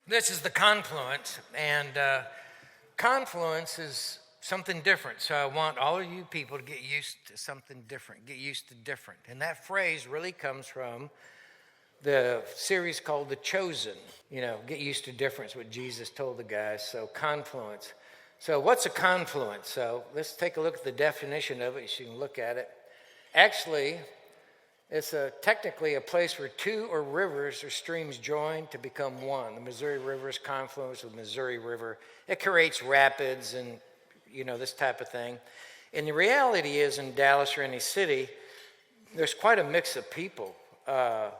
This is the Confluence, and Confluence is something different. So I want all of you people to get used to something different, get used to different. And that phrase really comes from the series called The Chosen. You know, get used to difference, what Jesus told the guys. So confluence. So what's a confluence? So let's take a look at the definition of it so you can look at it. Actually, it's technically a place where two or rivers or streams join to become one. The Missouri River is confluence with the Missouri River. It creates rapids and, you know, this type of thing. And the reality is in Dallas or any city, there's quite a mix of people. A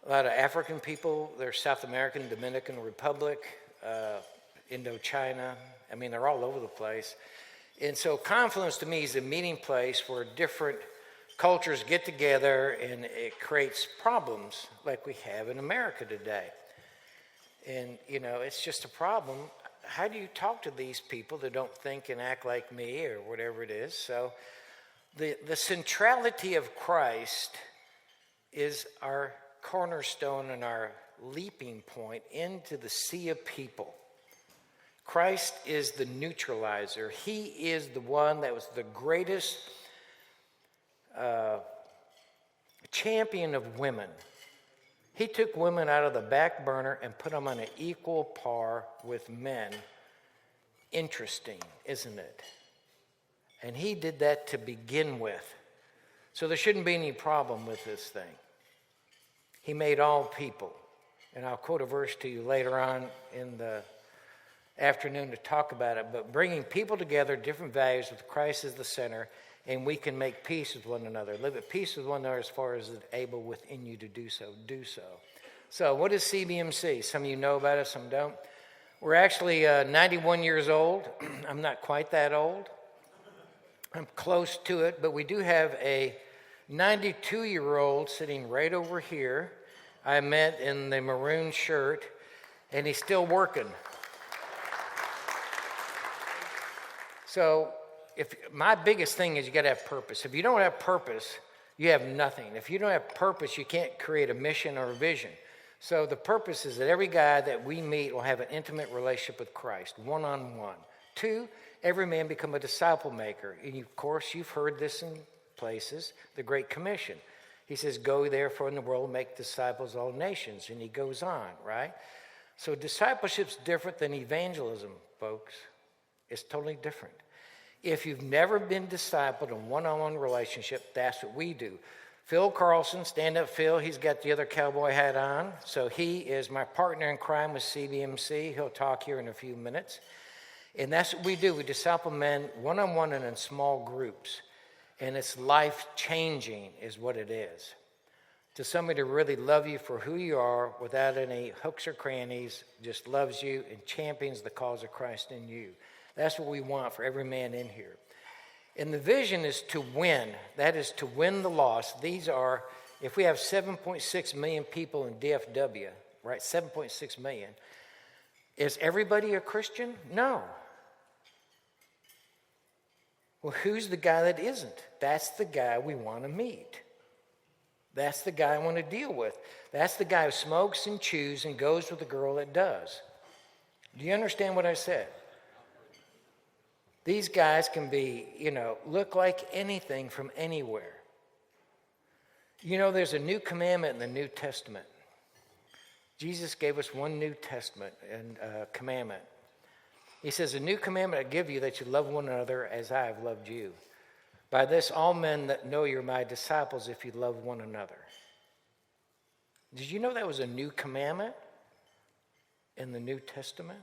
lot of African people, there's South American, Dominican Republic, Indochina. I mean, they're all over the place. And so confluence to me is a meeting place where different cultures get together and it creates problems like we have in America today. And, you know, it's just a problem. How do you talk to these people that don't think and act like me or whatever it is? So the centrality of Christ is our cornerstone and our leaping point into the sea of people. Christ is the neutralizer. He is the one that was the greatest champion of women. He took women out of the back burner and put them on an equal par with men. Interesting, isn't it? And he did that to begin with. So there shouldn't be any problem with this thing. He made all people. And I'll quote a verse to you later on in the afternoon to talk about it. But bringing people together, different values with Christ as the center, and we can make peace with one another. Live at peace with one another as far as it's able within you to do so. Do so. So what is CBMC? Some of you know about it, some don't. We're actually 91 years old. I'm not quite that old. I'm close to it, but we do have a 92-year-old sitting right over here. I met in the maroon shirt, and he's still working. So my biggest thing is you got to have purpose. If you don't have purpose, you have nothing. If you don't have purpose, you can't create a mission or a vision. So the purpose is that every guy that we meet will have an intimate relationship with Christ, one-on-one. 2, every man become a disciple maker. And of course, you've heard this in places, the Great Commission. He says, go therefore in the world, make disciples of all nations. And he goes on, right? So discipleship's different than evangelism, folks. It's totally different. If you've never been discipled in one-on-one relationship, that's what we do. Phil Carlson, stand up Phil, he's got the other cowboy hat on. So he is my partner in crime with CBMC. He'll talk here in a few minutes. And that's what we do. We disciple men one-on-one and in small groups. And it's life-changing is what it is. To somebody to really love you for who you are without any hooks or crannies, just loves you and champions the cause of Christ in you. That's what we want for every man in here. And the vision is to win. That is to win the lost. These are, if we have 7.6 million people in DFW, right, 7.6 million, is everybody a Christian? No. Well, who's the guy that isn't? That's the guy we want to meet. That's the guy I want to deal with. That's the guy who smokes and chews and goes with the girl that does. Do you understand what I said? These guys can be, you know, look like anything from anywhere. You know, there's a new commandment in the New Testament. Jesus gave us one New Testament and commandment. He says, a new commandment I give you, that you love one another as I have loved you. By this, all men that know you're my disciples if you love one another. Did you know that was a new commandment in the New Testament?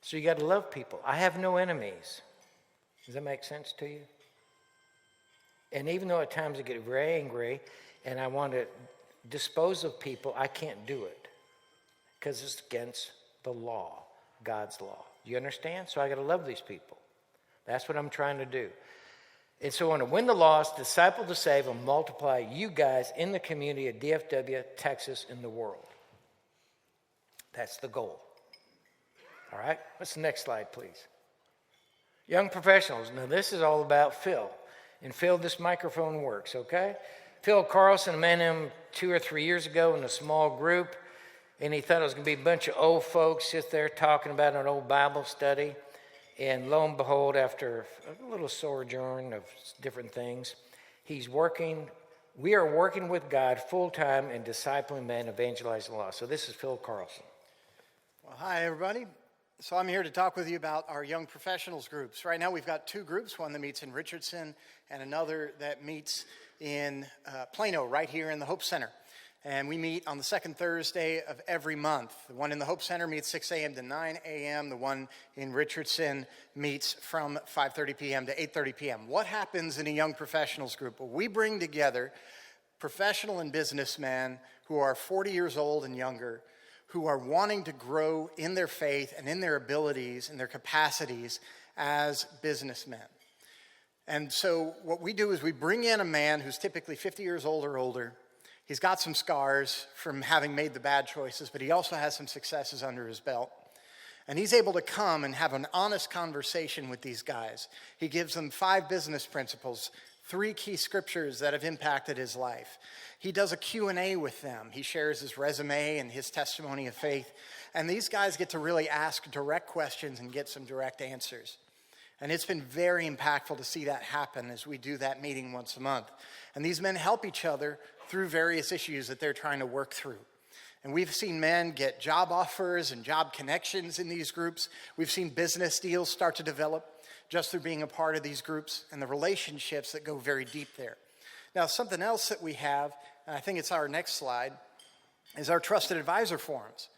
So you got to love people. I have no enemies. Does that make sense to you? And even though at times I get very angry and I want to dispose of people, I can't do it because it's against the law, God's law. Do you understand? So I got to love these people. That's what I'm trying to do. And so I want to win the lost, disciple to save, and multiply you guys in the community of DFW, Texas, in the world. That's the goal. All right, what's the next slide, please? Young professionals. Now, this is all about Phil. And Phil, this microphone works, okay? Phil Carlson, I met him 2 or 3 years ago in a small group. And he thought it was going to be a bunch of old folks sit there talking about an old Bible study. And lo and behold, after a little sojourn of different things, we are working with God full-time and discipling men, evangelizing lost. So this is Phil Carlson. Well, hi, everybody. So I'm here to talk with you about our young professionals groups. Right now we've got two groups, one that meets in Richardson and another that meets in Plano, right here in the Hope Center. And we meet on the second Thursday of every month. The one in the Hope Center meets 6 a.m. to 9 a.m. The one in Richardson meets from 5:30 p.m. to 8:30 p.m. What happens in a young professionals group? Well, we bring together professional and businessmen who are 40 years old and younger, who are wanting to grow in their faith and in their abilities and their capacities as businessmen. And so what we do is we bring in a man who's typically 50 years old or older. He's got some scars from having made the bad choices, but he also has some successes under his belt. And he's able to come and have an honest conversation with these guys. He gives them 5 business principles, 3 key scriptures that have impacted his life. He does a Q&A with them. He shares his resume and his testimony of faith. And these guys get to really ask direct questions and get some direct answers. And it's been very impactful to see that happen as we do that meeting once a month. And these men help each other through various issues that they're trying to work through. And we've seen men get job offers and job connections in these groups. We've seen business deals start to develop just through being a part of these groups and the relationships that go very deep there. Now, something else that we have, and I think it's our next slide, is our Trusted Advisor Forums.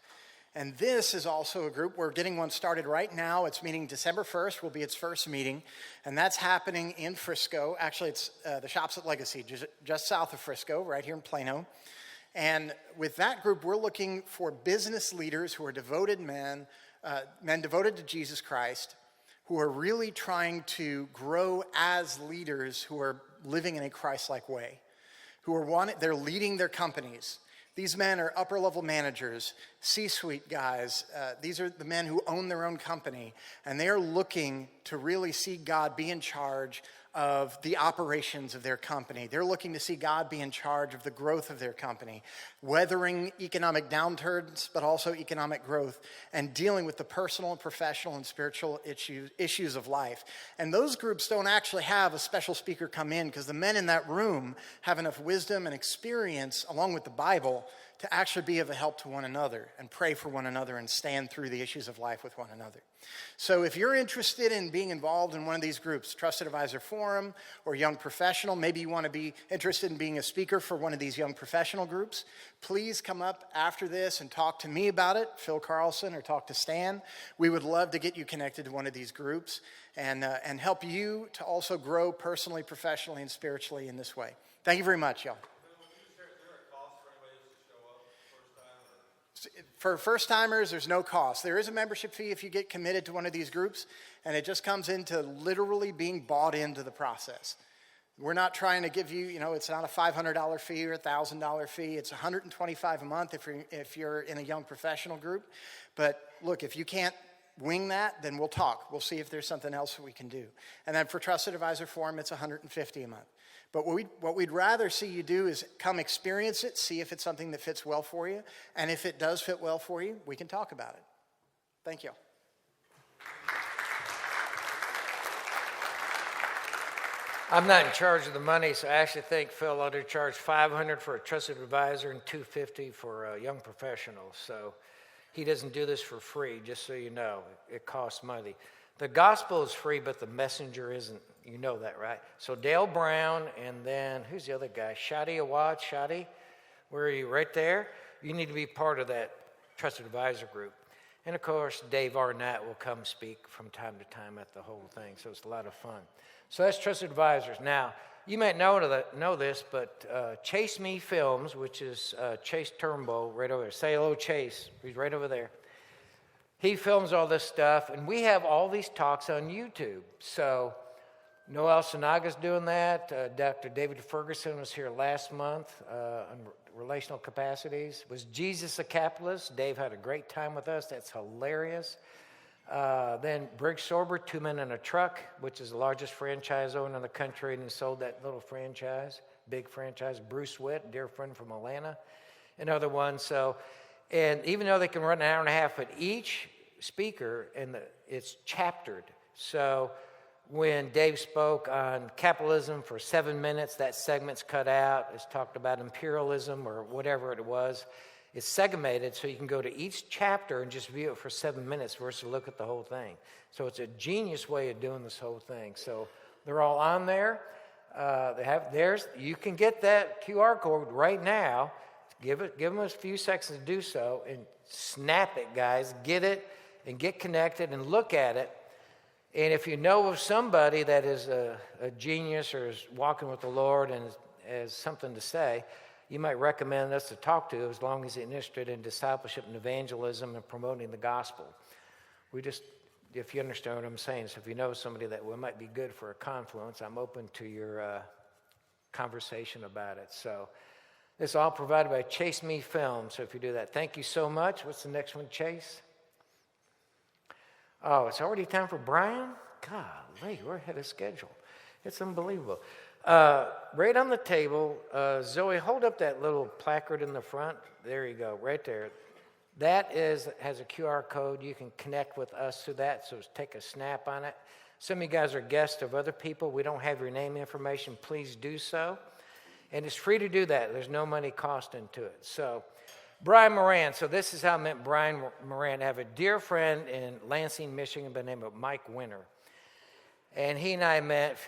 And this is also a group. We're getting one started right now. It's meeting December 1st, will be its first meeting. And that's happening in Frisco. Actually, it's the Shops at Legacy, just south of Frisco, right here in Plano. And with that group, we're looking for business leaders who are devoted men devoted to Jesus Christ, who are really trying to grow as leaders who are living in a Christ-like way, they're leading their companies. These men are upper-level managers, C-suite guys. These are the men who own their own company, and they are looking to really see God be in charge of the operations of their company. They're looking to see God be in charge of the growth of their company, weathering economic downturns, but also economic growth, and dealing with the personal and professional and spiritual issues of life. And those groups don't actually have a special speaker come in because the men in that room have enough wisdom and experience, along with the Bible, to actually be of a help to one another and pray for one another and stand through the issues of life with one another. So if you're interested in being involved in one of these groups, Trusted Advisor Forum or Young Professional, maybe you want to be interested in being a speaker for one of these young professional groups, please come up after this and talk to me about it, Phil Carlson, or talk to Stan. We would love to get you connected to one of these groups and help you to also grow personally, professionally, and spiritually in this way. Thank you very much, y'all. For first-timers, there's no cost. There is a membership fee if you get committed to one of these groups, and it just comes into literally being bought into the process. We're not trying to give you, it's not a $500 fee or a $1,000 fee. It's $125 a month if you're in a young professional group. But look, if you can't wing that, then we'll talk. We'll see if there's something else that we can do. And then for Trusted Advisor Forum, it's $150 a month. But what we'd rather see you do is come experience it, see if it's something that fits well for you. And if it does fit well for you, we can talk about it. Thank you. I'm not in charge of the money, so I actually think Phil ought to charge $500 for a trusted advisor and $250 for a young professional. So he doesn't do this for free, just so you know. It costs money. The gospel is free, but the messenger isn't. You know that, right? So Dale Brown, and then, who's the other guy? Shadi Awad. Shadi, where are you? Right there? You need to be part of that trusted advisor group. And, of course, Dave Arnett will come speak from time to time at the whole thing, so it's a lot of fun. So that's Trusted Advisors. Now, you might know this, but Chase Me Films, which is Chase Turnbow right over there. Say hello, Chase. He's right over there. He films all this stuff, and we have all these talks on YouTube. So Noel Sanaga's doing that. Dr. David Ferguson was here last month on relational capacities. Was Jesus a capitalist? Dave had a great time with us. That's hilarious. Then Briggs Sorber, Two Men in a Truck, which is the largest franchise owner in the country, and he sold that little franchise, big franchise. Bruce Witt, dear friend from Atlanta, and other ones. So And even though they can run an hour and a half, but each speaker, it's chaptered. So when Dave spoke on capitalism for 7 minutes, that segment's cut out. It's talked about imperialism or whatever it was. It's segmented so you can go to each chapter and just view it for 7 minutes versus look at the whole thing. So it's a genius way of doing this whole thing. So they're all on there. You can get that QR code right now. Give them a few seconds to do so and snap it, guys. Get it and get connected and look at it. And if you know of somebody that is a genius or is walking with the Lord and has something to say, you might recommend us to talk to as long as they're interested in discipleship and evangelism and promoting the gospel. If you understand what I'm saying, so if you know somebody that might be good for a Confluence, I'm open to your conversation about it. So this is all provided by Chase Me Film. So if you do that, thank you so much. What's the next one, Chase? Oh, it's already time for Brian? Golly, we're ahead of schedule. It's unbelievable. Right on the table, Zoe, hold up that little placard in the front. There you go, right there. That has a QR code. You can connect with us through that, so take a snap on it. Some of you guys are guests of other people. We don't have your name information. Please do so. And it's free to do that. There's no money cost into it. So, Brian Moran. So this is how I met Brian Moran. I have a dear friend in Lansing, Michigan by the name of Mike Winter. And he and I met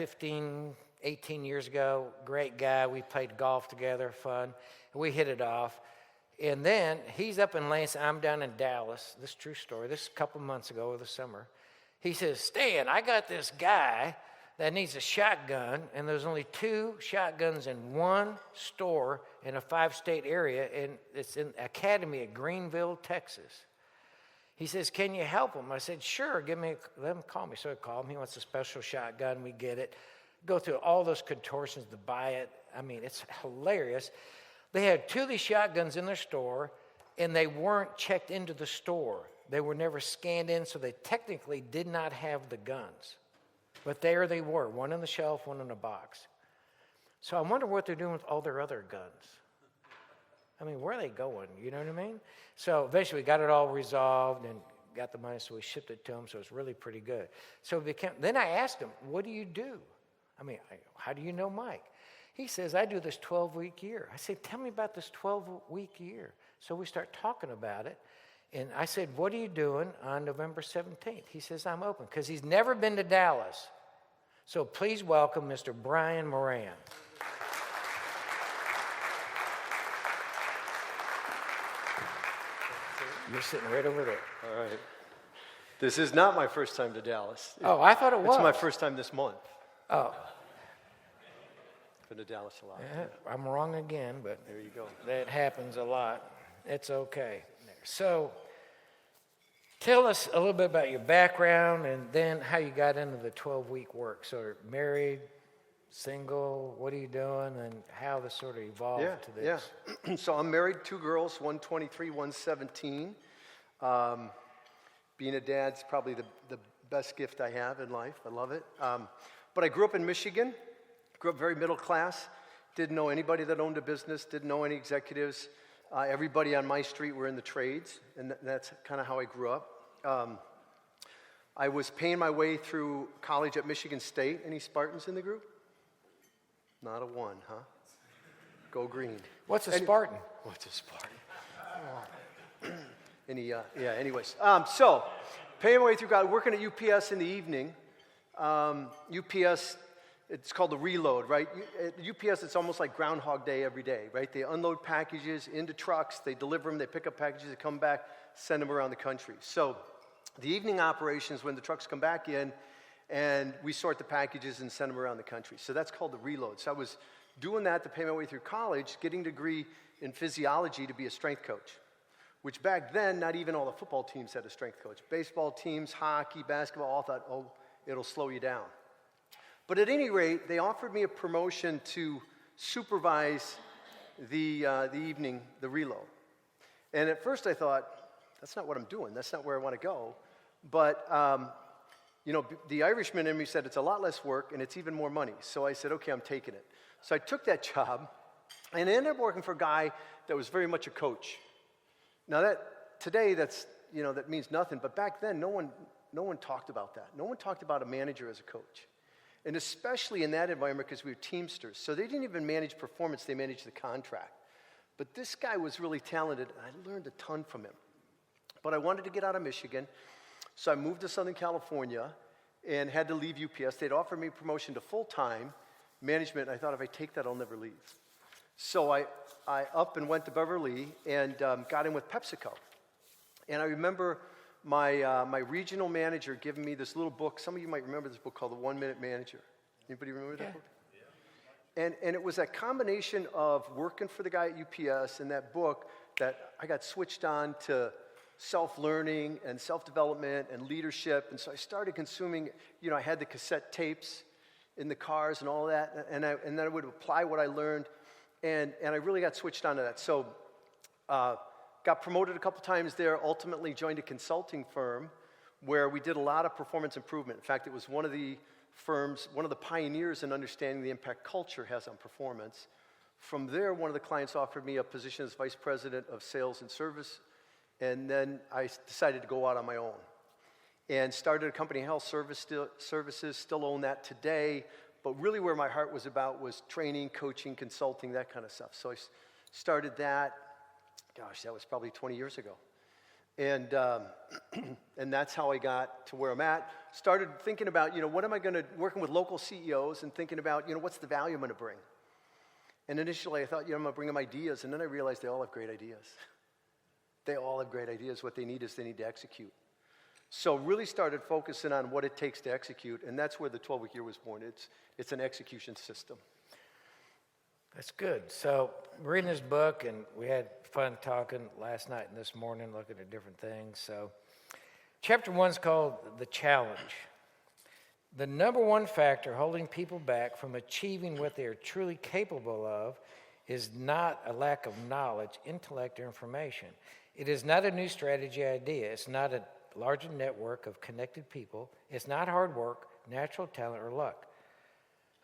18 years ago. Great guy. We played golf together, fun. We hit it off. And then he's up in Lansing. I'm down in Dallas. This is a true story. This is a couple months ago over the summer. He says, Stan, I got this guy that needs a shotgun, and there's only 2 shotguns in one store in a 5-state area, and it's in Academy at Greenville, Texas. He says, can you help him? I said, sure, let him call me. So I called him. He wants a special shotgun. We get it. Go through all those contortions to buy it. I mean, it's hilarious. They had 2 of these shotguns in their store, and they weren't checked into the store. They were never scanned in, so they technically did not have the guns. But there they were, one on the shelf, one in a box. So I wonder what they're doing with all their other guns. I mean, where are they going? You know what I mean? So eventually we got it all resolved and got the money, so we shipped it to them, so it's really pretty good. So then I asked him, what do you do? I mean, how do you know Mike? He says, I do this 12-week year. I said, tell me about this 12-week year. So we start talking about it. And I said, what are you doing on November 17th? He says, I'm open, because he's never been to Dallas. So please welcome Mr. Brian Moran. You're sitting right over there. All right. This is not my first time to Dallas. Oh, I thought it was. It's my first time this month. Oh. Been to Dallas a lot. Yeah, I'm wrong again, but There you go. that happens a lot. It's okay. So tell us a little bit about your background and then how you got into the 12-week work. So you're married, single, what are you doing, and how this sort of evolved to this? Yeah. So I'm married, 2 girls, one 23, one 17. Being a dad's probably the best gift I have in life. I love it. But I grew up in Michigan. Grew up very middle class, didn't know anybody that owned a business, didn't know any executives. Everybody on my street were in the trades, and that's kind of how I grew up. I was paying my way through college at Michigan State. Any Spartans in the group? Not a one, huh? Go green. What's a Spartan? What's a Spartan? Anyways. So, paying my way through college, working at UPS in the evening. UPS, it's called the reload, right? At UPS, it's almost like Groundhog Day every day, right? They unload packages into trucks, they deliver them, they pick up packages, they come back, send them around the country. So the evening operations, when the trucks come back in, and we sort the packages and send them around the country. So that's called the reload. So I was doing that to pay my way through college, getting a degree in physiology to be a strength coach, which back then, not even all the football teams had a strength coach. Baseball teams, hockey, basketball, all thought, oh, it'll slow you down. But at any rate, they offered me a promotion to supervise the evening, the reload. And at first I thought, that's not what I'm doing. That's not where I want to go. But, the Irishman in me said it's a lot less work and it's even more money. So I said, okay, I'm taking it. So I took that job and I ended up working for a guy that was very much a coach. Now today that means nothing, but back then no one talked about that. No one talked about a manager as a coach. And especially in that environment because we were Teamsters. So they didn't even manage performance, they managed the contract. But this guy was really talented, and I learned a ton from him. But I wanted to get out of Michigan, so I moved to Southern California and had to leave UPS. They'd offered me promotion to full-time management, and I thought if I take that, I'll never leave. So I up and went to Beverly and got in with PepsiCo. And I remember my regional manager giving me this little book. Some of you might remember this book called The 1 Minute Manager. Anybody remember that book? And it was that combination of working for the guy at UPS and that book that I got switched on to self-learning and self-development and leadership. And so I started consuming, I had the cassette tapes in the cars and all that. And then I would apply what I learned. And I really got switched on to that. So got promoted a couple times there, ultimately joined a consulting firm where we did a lot of performance improvement. In fact, it was one of the pioneers in understanding the impact culture has on performance. From there, one of the clients offered me a position as vice president of sales and service, and then I decided to go out on my own and started a company, Health Services, still own that today, but really where my heart was about was training, coaching, consulting, that kind of stuff. So I started that. Gosh, that was probably 20 years ago. And that's how I got to where I'm at. Started thinking about, working with local CEOs and thinking about, what's the value I'm going to bring. And initially I thought, I'm going to bring them ideas. And then I realized they all have great ideas. They all have great ideas. What they need is they need to execute. So really started focusing on what it takes to execute. And that's where the 12-week year was born. It's an execution system. That's good. So we're reading this book, and we had fun talking last night and this morning, looking at different things. So chapter 1 is called The Challenge. The number one factor holding people back from achieving what they are truly capable of is not a lack of knowledge, intellect, or information. It is not a new strategy idea. It's not a larger network of connected people. It's not hard work, natural talent, or luck.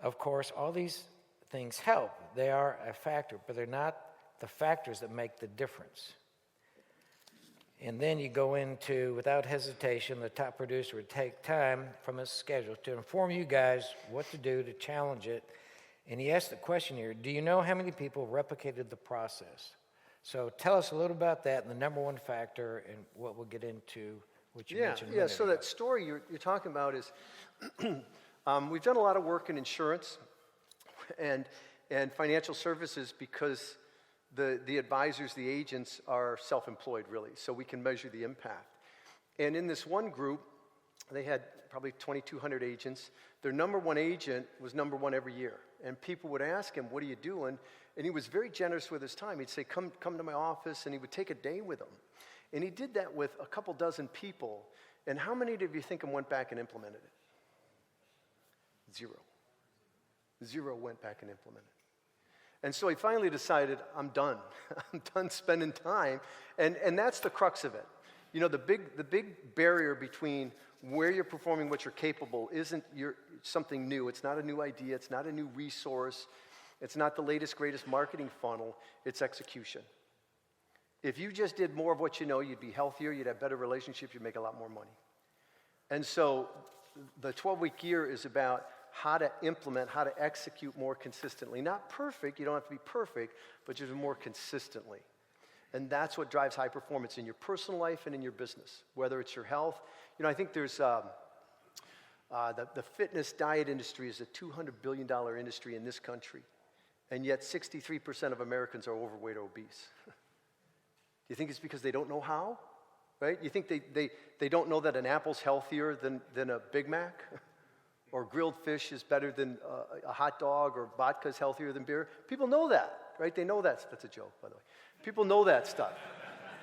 Of course, all these things help. They are a factor, but they're not the factors that make the difference. And then you go into, without hesitation, the top producer would take time from his schedule to inform you guys what to do to challenge it. And he asked the question here, do you know how many people replicated the process? So tell us a little about that and the number one factor and what we'll get into, what you mentioned a minute so ago. that story you're talking about is, we've done a lot of work in insurance and financial services because the advisors, the agents are self-employed really, so we can measure the impact. And in this one group, they had probably 2,200 agents. Their number one agent was number one every year. And people would ask him, what are you doing? And he was very generous with his time. He'd say, come to my office, and he would take a day with them. And he did that with a couple dozen people. And how many of you think went back and implemented it? 0. 0 went back and implemented. And so he finally decided, I'm done. I'm done spending time. And that's the crux of it. The big barrier between where you're performing what you're capable isn't something new. It's not a new idea. It's not a new resource. It's not the latest, greatest marketing funnel. It's execution. If you just did more of what you know, you'd be healthier, you'd have better relationships, you'd make a lot more money. And so the 12-week year is about how to implement, how to execute more consistently. Not perfect, you don't have to be perfect, but just more consistently. And that's what drives high performance in your personal life and in your business, whether it's your health. I think there's the fitness diet industry is a $200 billion industry in this country, and yet 63% of Americans are overweight or obese. Do you think it's because they don't know how? Right? You think they don't know that an apple's healthier than a Big Mac? Or grilled fish is better than a hot dog, or vodka is healthier than beer? People know that, right? They know that. That's a joke, by the way. People know that stuff,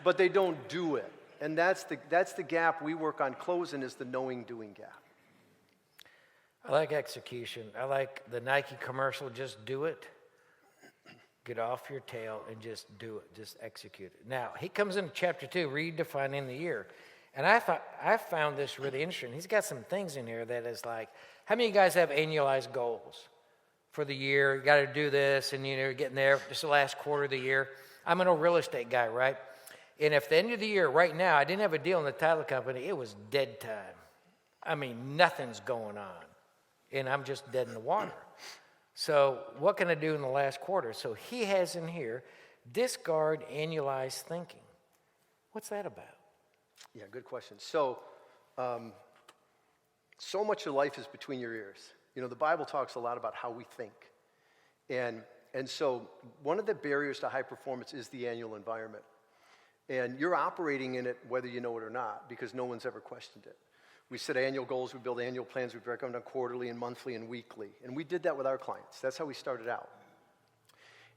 but they don't do it. And that's the gap we work on closing, is the knowing, doing gap. I like execution. I like the Nike commercial, just do it. Get off your tail and just do it. Just execute it. Now, he comes into chapter 2, redefining the year. And I found this really interesting. He's got some things in here that is like, how many of you guys have annualized goals for the year? You got to do this, and you're getting there. Just the last quarter of the year. I'm an old real estate guy, right? And if the end of the year, right now, I didn't have a deal in the title company, it was dead time. I mean, nothing's going on. And I'm just dead in the water. So what can I do in the last quarter? So he has in here, discard annualized thinking. What's that about? Yeah, good question. So much of life is between your ears. You know, the Bible talks a lot about how we think. And so one of the barriers to high performance is the annual environment. And you're operating in it whether you know it or not, because no one's ever questioned it. We set annual goals, we build annual plans, we break them down quarterly and monthly and weekly. And we did that with our clients. That's how we started out.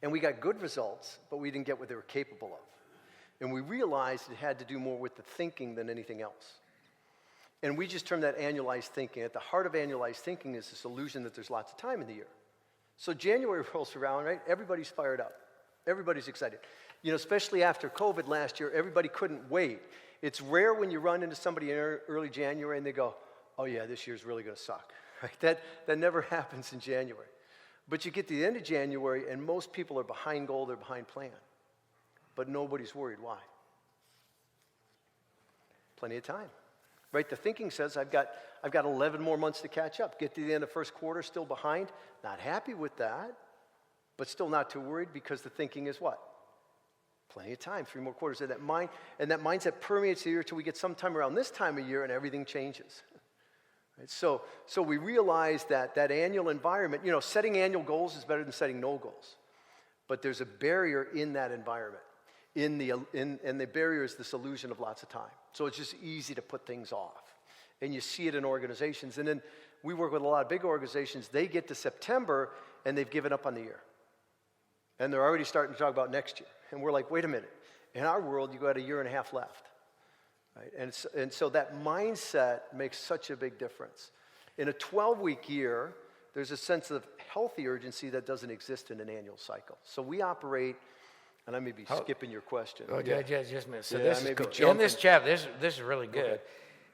And we got good results, but we didn't get what they were capable of. And we realized it had to do more with the thinking than anything else. And we just termed that annualized thinking. At the heart of annualized thinking is this illusion that there's lots of time in the year. So January rolls around, right? Everybody's fired up. Everybody's excited. You know, especially after COVID last year, everybody couldn't wait. It's rare when you run into somebody in early January and they go, oh yeah, this year's really going to suck. Right? That never happens in January. But you get to the end of January and most people are behind goal, they're behind plan. But nobody's worried. Why? Plenty of time. Right? The thinking says I've got 11 more months to catch up. Get to the end of first quarter, still behind. Not happy with that, but still not too worried because the thinking is what? Plenty of time, 3 more quarters. And that mindset permeates the year till we get sometime around this time of year and everything changes. Right? So we realize that annual environment, you know, setting annual goals is better than setting no goals. But there's a barrier in that environment. And the barrier is this illusion of lots of time. So it's just easy to put things off. And you see it in organizations. And then we work with a lot of big organizations. They get to September and they've given up on the year. And they're already starting to talk about next year. And we're like, wait a minute. In our world, you got a year and a half left. Right? And so that mindset makes such a big difference. In a 12-week year, there's a sense of healthy urgency that doesn't exist in an annual cycle. So we operate, and I may be skipping your question. Oh, yeah. Just a minute. So Yeah, this I may is be cool. In jumping. this chapter, this is really good. Okay.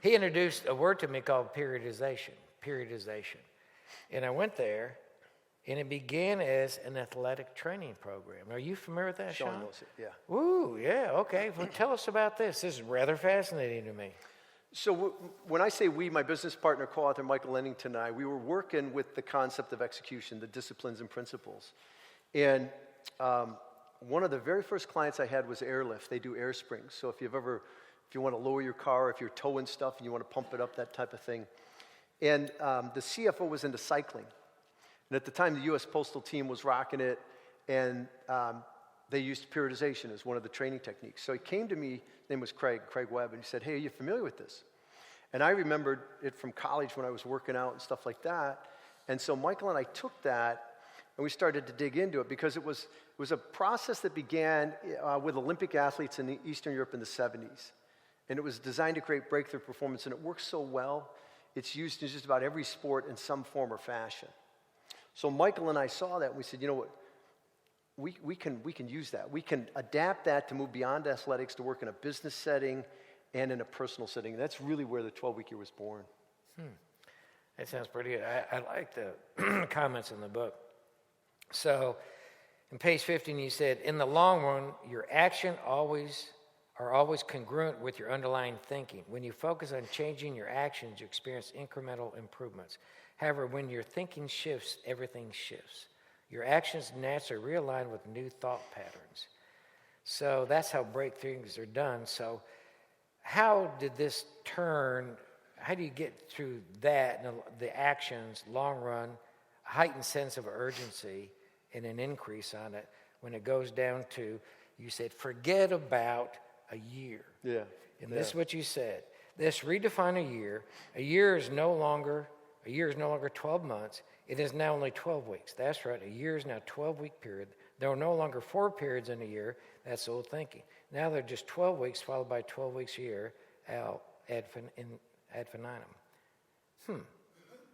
He introduced a word to me called periodization. And I went there, and it began as an athletic training program. Are you familiar with that, Sean? Sean knows it, yeah. Ooh, yeah, okay. Well, tell us about this. This is rather fascinating to me. So when I say we, my business partner, co-author Michael Lennington and I, we were working with the concept of execution, the disciplines and principles. And one of the very first clients I had was Airlift. They do air springs. So if you want to lower your car, if you're towing stuff and you want to pump it up, that type of thing. And the CFO was into cycling. And at the time, the U.S. Postal team was rocking it, and they used periodization as one of the training techniques. So he came to me, his name was Craig Webb, and he said, hey, are you familiar with this? And I remembered it from college when I was working out and stuff like that. And so Michael and I took that, and we started to dig into it because it was a process that began with Olympic athletes in Eastern Europe in the 70s. And it was designed to create breakthrough performance, and it works so well, it's used in just about every sport in some form or fashion. So Michael and I saw that, and we said, you know what, we can use that. We can adapt that to move beyond athletics to work in a business setting and in a personal setting. That's really where the 12-week year was born. That sounds pretty good. I like the comments in the book. So in page 15, you said, in the long run, your action are always congruent with your underlying thinking. When you focus on changing your actions, you experience incremental improvements. However, when your thinking shifts, everything shifts. Your actions naturally realign with new thought patterns. So that's how breakthroughs are done. So how did this turn, how do you get through that, the actions, long run, heightened sense of urgency, and an increase on it when it goes down to, you said, forget about a year. Yeah. And this is what you said. This redefine a year. A year is no longer 12 months. It is now only 12 weeks. That's right. A year is now a 12-week period. There are no longer 4 periods in a year. That's old thinking. Now they're just 12 weeks followed by 12 weeks a year ad infinitum.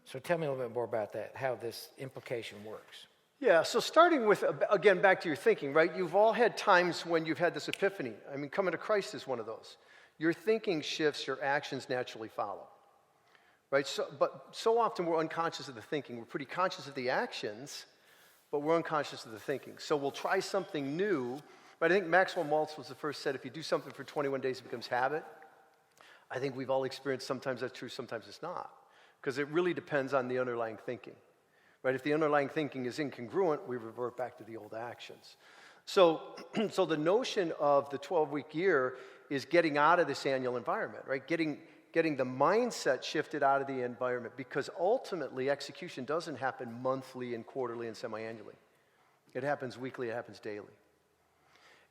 So tell me a little bit more about that, how this implication works. Yeah, so starting with, again, back to your thinking, right? You've all had times when you've had this epiphany. I mean, coming to Christ is one of those. Your thinking shifts, your actions naturally follow. Right? But so often we're unconscious of the thinking. We're pretty conscious of the actions, but we're unconscious of the thinking. So we'll try something new, But I think Maxwell Maltz was the first said, if you do something for 21 days, it becomes habit. I think we've all experienced sometimes that's true, sometimes it's not. Because it really depends on the underlying thinking. Right? If the underlying thinking is incongruent, we revert back to the old actions. So the notion of the 12-week year is getting out of this annual environment, right? Getting the mindset shifted out of the environment, because ultimately execution doesn't happen monthly and quarterly and semi-annually. It happens weekly, it happens daily.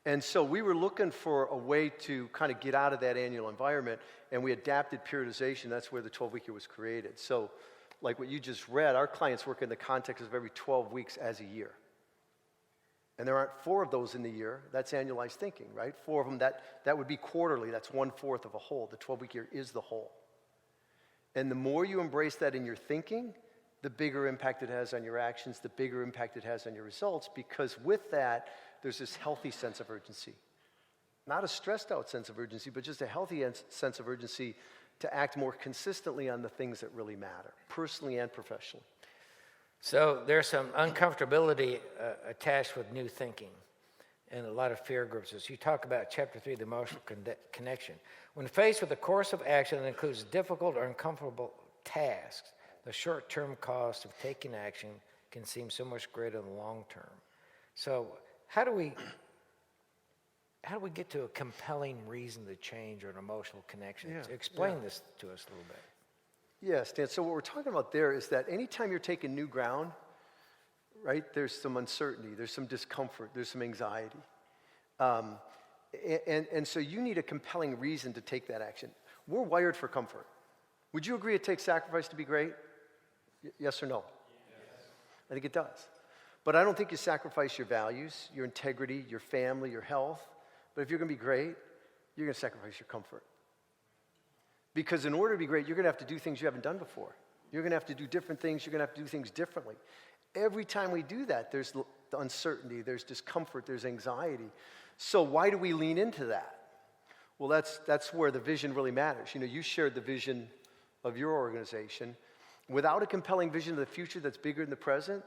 And so we were looking for a way to kind of get out of that annual environment, and we adapted periodization. That's where the 12-week year was created. So like what you just read, our clients work in the context of every 12 weeks as a year. And there aren't 4 of those in the year. That's annualized thinking, right? 4 of them, that would be quarterly. That's 1/4 of a whole. The 12-week year is the whole. And the more you embrace that in your thinking, the bigger impact it has on your actions, the bigger impact it has on your results, because with that, there's this healthy sense of urgency. Not a stressed out sense of urgency, but just a healthy sense of urgency to act more consistently on the things that really matter, personally and professionally. So there's some uncomfortability attached with new thinking and a lot of fear groups. As you talk about chapter 3, the emotional connection. When faced with a course of action that includes difficult or uncomfortable tasks, the short-term cost of taking action can seem so much greater than the long-term. So how do we get to a compelling reason to change or an emotional connection? Explain this to us a little bit. Yes, Dan. So what we're talking about there is that anytime you're taking new ground, right, there's some uncertainty, there's some discomfort, there's some anxiety. And so you need a compelling reason to take that action. We're wired for comfort. Would you agree it takes sacrifice to be great? Yes or no? Yes. I think it does. But I don't think you sacrifice your values, your integrity, your family, your health. But if you're going to be great, you're going to sacrifice your comfort. Because in order to be great, you're going to have to do things you haven't done before. You're going to have to do different things. You're going to have to do things differently. Every time we do that, there's the uncertainty, there's discomfort, there's anxiety. So why do we lean into that? Well, that's where the vision really matters. You know, you shared the vision of your organization. Without a compelling vision of the future that's bigger than the present,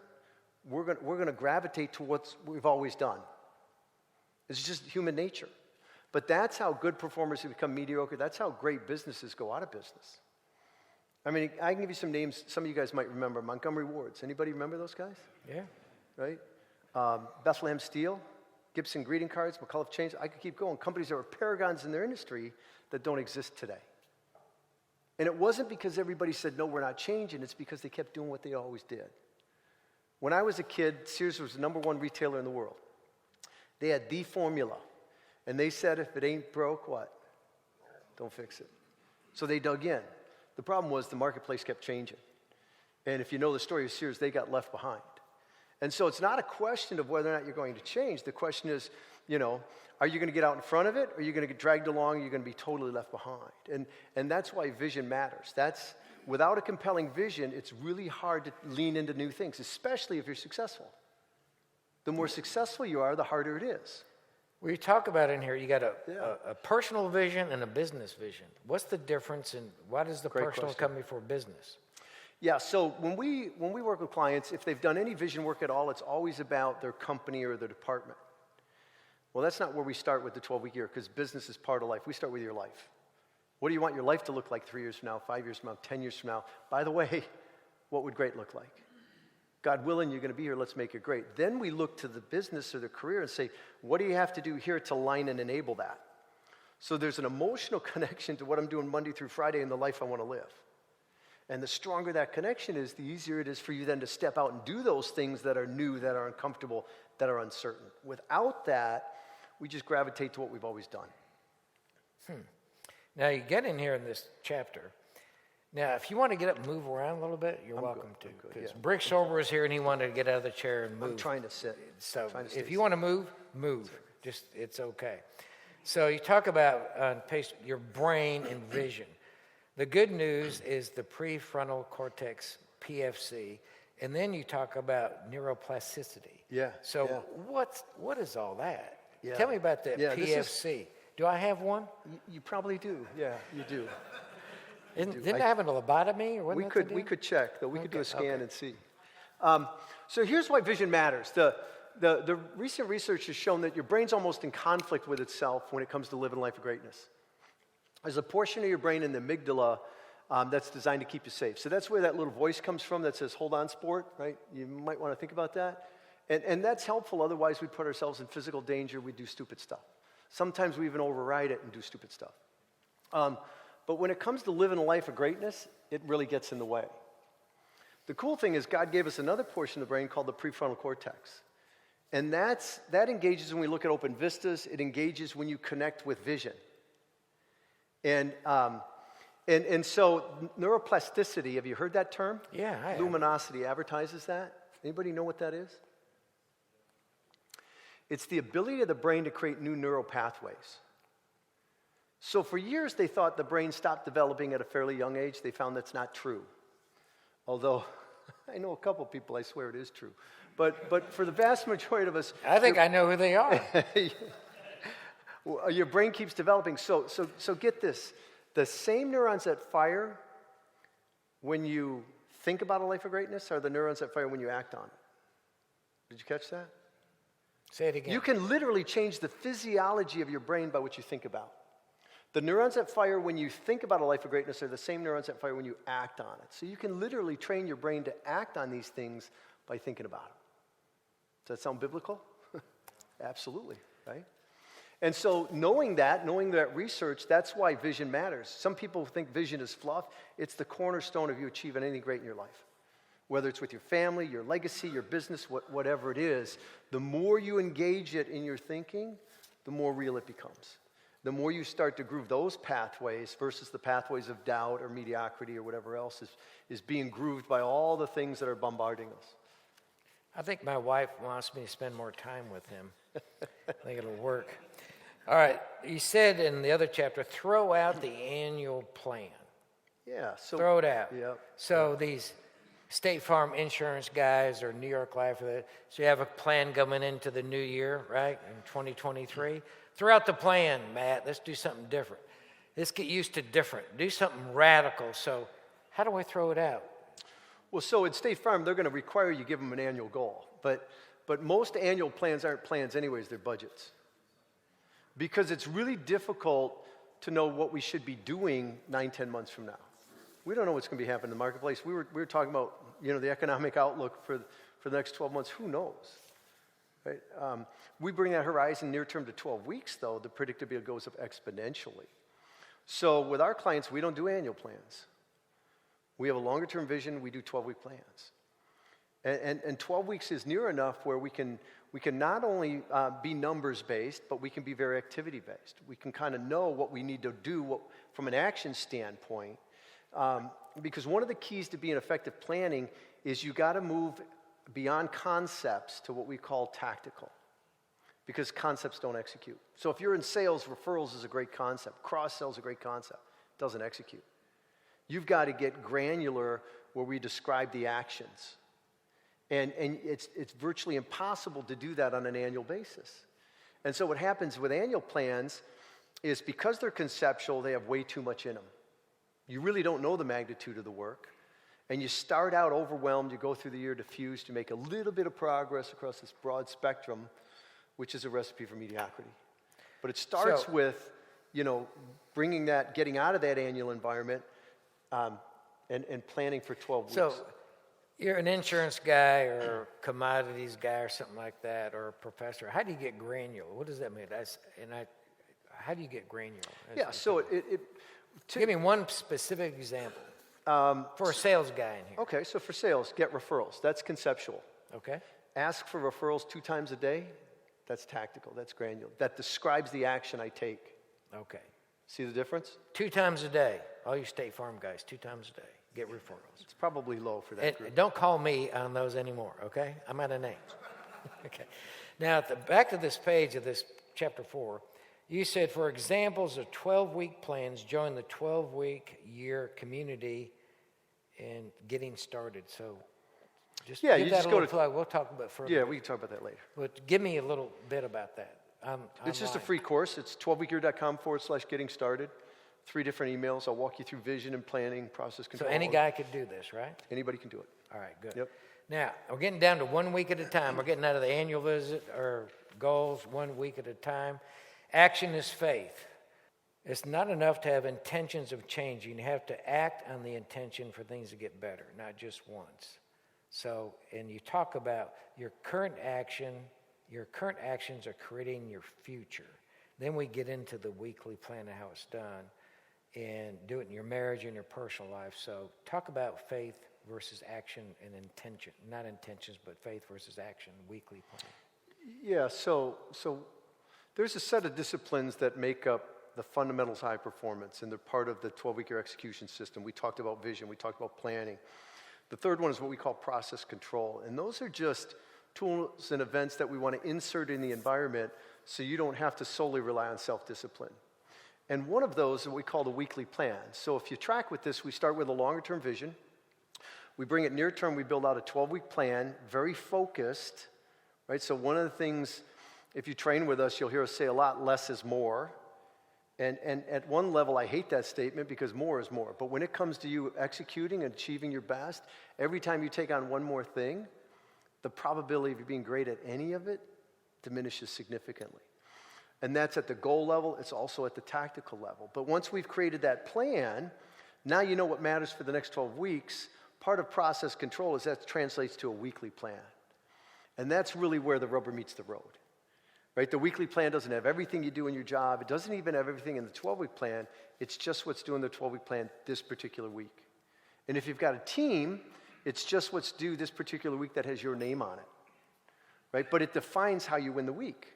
we're going to gravitate to what we've always done. It's just human nature. But that's how good performers who become mediocre, that's how great businesses go out of business. I mean, I can give you some names some of you guys might remember. Montgomery Wards. Anybody remember those guys? Yeah. Right? Bethlehem Steel, Gibson Greeting Cards, McCullough Chains. I could keep going. Companies that were paragons in their industry that don't exist today. And it wasn't because everybody said, no, we're not changing. It's because they kept doing what they always did. When I was a kid, Sears was the #1 retailer in the world. They had the formula. And they said, if it ain't broke, what? Don't fix it. So they dug in. The problem was the marketplace kept changing. And if you know the story of Sears, they got left behind. And so it's not a question of whether or not you're going to change. The question is, you know, are you going to get out in front of it? Or are you going to get dragged along? Or are you going to be totally left behind? And that's why vision matters. Without a compelling vision, it's really hard to lean into new things, especially if you're successful. The more successful you are, the harder it is. Well, you talk about in here, you got a personal vision and a business vision. What's the difference, and why does the personal come before business? Yeah, so when we work with clients, if they've done any vision work at all, it's always about their company or their department. Well, that's not where we start with the 12-week year, because business is part of life. We start with your life. What do you want your life to look like 3 years from now, 5 years from now, 10 years from now? By the way, what would great look like? God willing, you're going to be here, let's make it great. Then we look to the business or the career and say, what do you have to do here to line and enable that? So there's an emotional connection to what I'm doing Monday through Friday in the life I want to live. And the stronger that connection is, the easier it is for you then to step out and do those things that are new, that are uncomfortable, that are uncertain. Without that, we just gravitate to what we've always done. Now, you get in here in this chapter. Now, if you want to get up and move around a little bit, you're welcome to. Because Brick Sober is here, and he wanted to get out of the chair and move. I'm trying to sit. So if you want to move, move. Just, it's okay. So you talk about your brain and vision. The good news is the prefrontal cortex, PFC, and then you talk about neuroplasticity. Yeah. So what is all that? Yeah. Tell me about that PFC. Do I have one? You probably do. Yeah, you do. Didn't I have a lobotomy? Or we could check, though. We could do a scan and see. So here's why vision matters. the recent research has shown that your brain's almost in conflict with itself when it comes to living a life of greatness. There's a portion of your brain in the amygdala that's designed to keep you safe. So that's where that little voice comes from that says, hold on, sport, right? You might want to think about that. And that's helpful. Otherwise, we put ourselves in physical danger. We do stupid stuff. Sometimes we even override it and do stupid stuff. But when it comes to living a life of greatness, it really gets in the way. The cool thing is God gave us another portion of the brain called the prefrontal cortex. And that engages when we look at open vistas. It engages when you connect with vision. And so neuroplasticity, have you heard that term? Yeah, I have. Luminosity advertises that. Anybody know what that is? It's the ability of the brain to create new neural pathways. So for years, they thought the brain stopped developing at a fairly young age. They found that's not true. Although, I know a couple people, I swear it is true. But for the vast majority of us... I think I know who they are. Your brain keeps developing. So get this. The same neurons that fire when you think about a life of greatness are the neurons that fire when you act on it. Did you catch that? Say it again. You can literally change the physiology of your brain by what you think about. The neurons that fire when you think about a life of greatness are the same neurons that fire when you act on it. So you can literally train your brain to act on these things by thinking about them. Does that sound biblical? Absolutely, right? And so knowing that research, that's why vision matters. Some people think vision is fluff. It's the cornerstone of you achieving anything great in your life. Whether it's with your family, your legacy, your business, whatever it is, the more you engage it in your thinking, the more real it becomes. The more you start to groove those pathways versus the pathways of doubt or mediocrity or whatever else is being grooved by all the things that are bombarding us. I think my wife wants me to spend more time with him. I think it'll work. All right, you said in the other chapter, throw out the annual plan. Yeah. So Throw it out. Yep. So these State Farm insurance guys or New York Life, so you have a plan coming into the new year, right, in 2023. Throw out the plan, Matt. Let's do something different. Let's get used to different. Do something radical. So how do I throw it out? Well, so at State Farm, they're going to require you give them an annual goal. But most annual plans aren't plans anyways, they're budgets. Because it's really difficult to know what we should be doing 9-10 months from now. We don't know what's going to be happening in the marketplace. We were talking about, the economic outlook for the next 12 months. Who knows? Right? We bring that horizon near term to 12 weeks, though. The predictability goes up exponentially. So with our clients, we don't do annual plans. We have a longer term vision. We do 12-week plans. And 12 weeks is near enough where we can not only be numbers based, but we can be very activity based. We can kind of know what we need to do from an action standpoint. Because one of the keys to being effective planning is you got to move beyond concepts to what we call tactical. Because concepts don't execute. So if you're in sales, referrals is a great concept. Cross-sell is a great concept. It doesn't execute. You've got to get granular where we describe the actions. And it's virtually impossible to do that on an annual basis. And so what happens with annual plans is because they're conceptual, they have way too much in them. You really don't know the magnitude of the work. And you start out overwhelmed, you go through the year diffused, you make a little bit of progress across this broad spectrum, which is a recipe for mediocrity. But it starts with, getting out of that annual environment and planning for 12 weeks. So you're an insurance guy or a commodities guy or something like that, or a professor. How do you get granular? What does that mean? How do you get granular? Yeah, so give me one specific example for a sales guy in here. Okay, so for sales, get referrals. That's conceptual. Okay. Ask for referrals 2 times a day. That's tactical. That's granular. That describes the action I take. Okay. See the difference? 2 times a day. All you State Farm guys, 2 times a day. Get referrals. It's probably low for that And group. don't call me on those anymore, okay? I'm out of names. Okay. Now, at the back of this page of this chapter 4, you said, for examples of 12-week plans, join the 12-week year community in getting started. So just Yeah, give you that just a go little to- plug. We'll talk about further. Yeah, we can talk about that later. But give me a little bit about that. It's just a online. free course. It's 12weekyear.com/getting started. 3 different emails. I'll walk you through vision and planning, process So control. any guy could do this, right? Anybody can do it. All right, good. Yep. Now, we're getting down to 1 week at a time. We're getting out of the annual visit or goals 1 week at a time. Action is faith. It's not enough to have intentions of changing. You have to act on the intention for things to get better, not just once. So, and you talk about your current actions are creating your future. Then we get into the weekly plan of how it's done and do it in your marriage and your personal life. So talk about faith versus action and intention, not intentions, but faith versus action, weekly plan. Yeah, so there's a set of disciplines that make up the fundamentals of high performance, and they're part of the 12-week year execution system. We talked about vision, we talked about planning. The third one is what we call process control, and those are just tools and events that we want to insert in the environment so you don't have to solely rely on self-discipline. And one of those is what we call the weekly plan. So if you track with this, we start with a longer-term vision. We bring it near term, we build out a 12-week plan, very focused, right? So one of the things, if you train with us, you'll hear us say a lot, less is more. And at one level, I hate that statement because more is more. But when it comes to you executing and achieving your best, every time you take on one more thing, the probability of you being great at any of it diminishes significantly. And that's at the goal level. It's also at the tactical level. But once we've created that plan, now you know what matters for the next 12 weeks. Part of process control is that translates to a weekly plan. And that's really where the rubber meets the road. Right? The weekly plan doesn't have everything you do in your job. It doesn't even have everything in the 12-week plan. It's just what's due in the 12-week plan this particular week. And if you've got a team, it's just what's due this particular week that has your name on it. Right? But it defines how you win the week,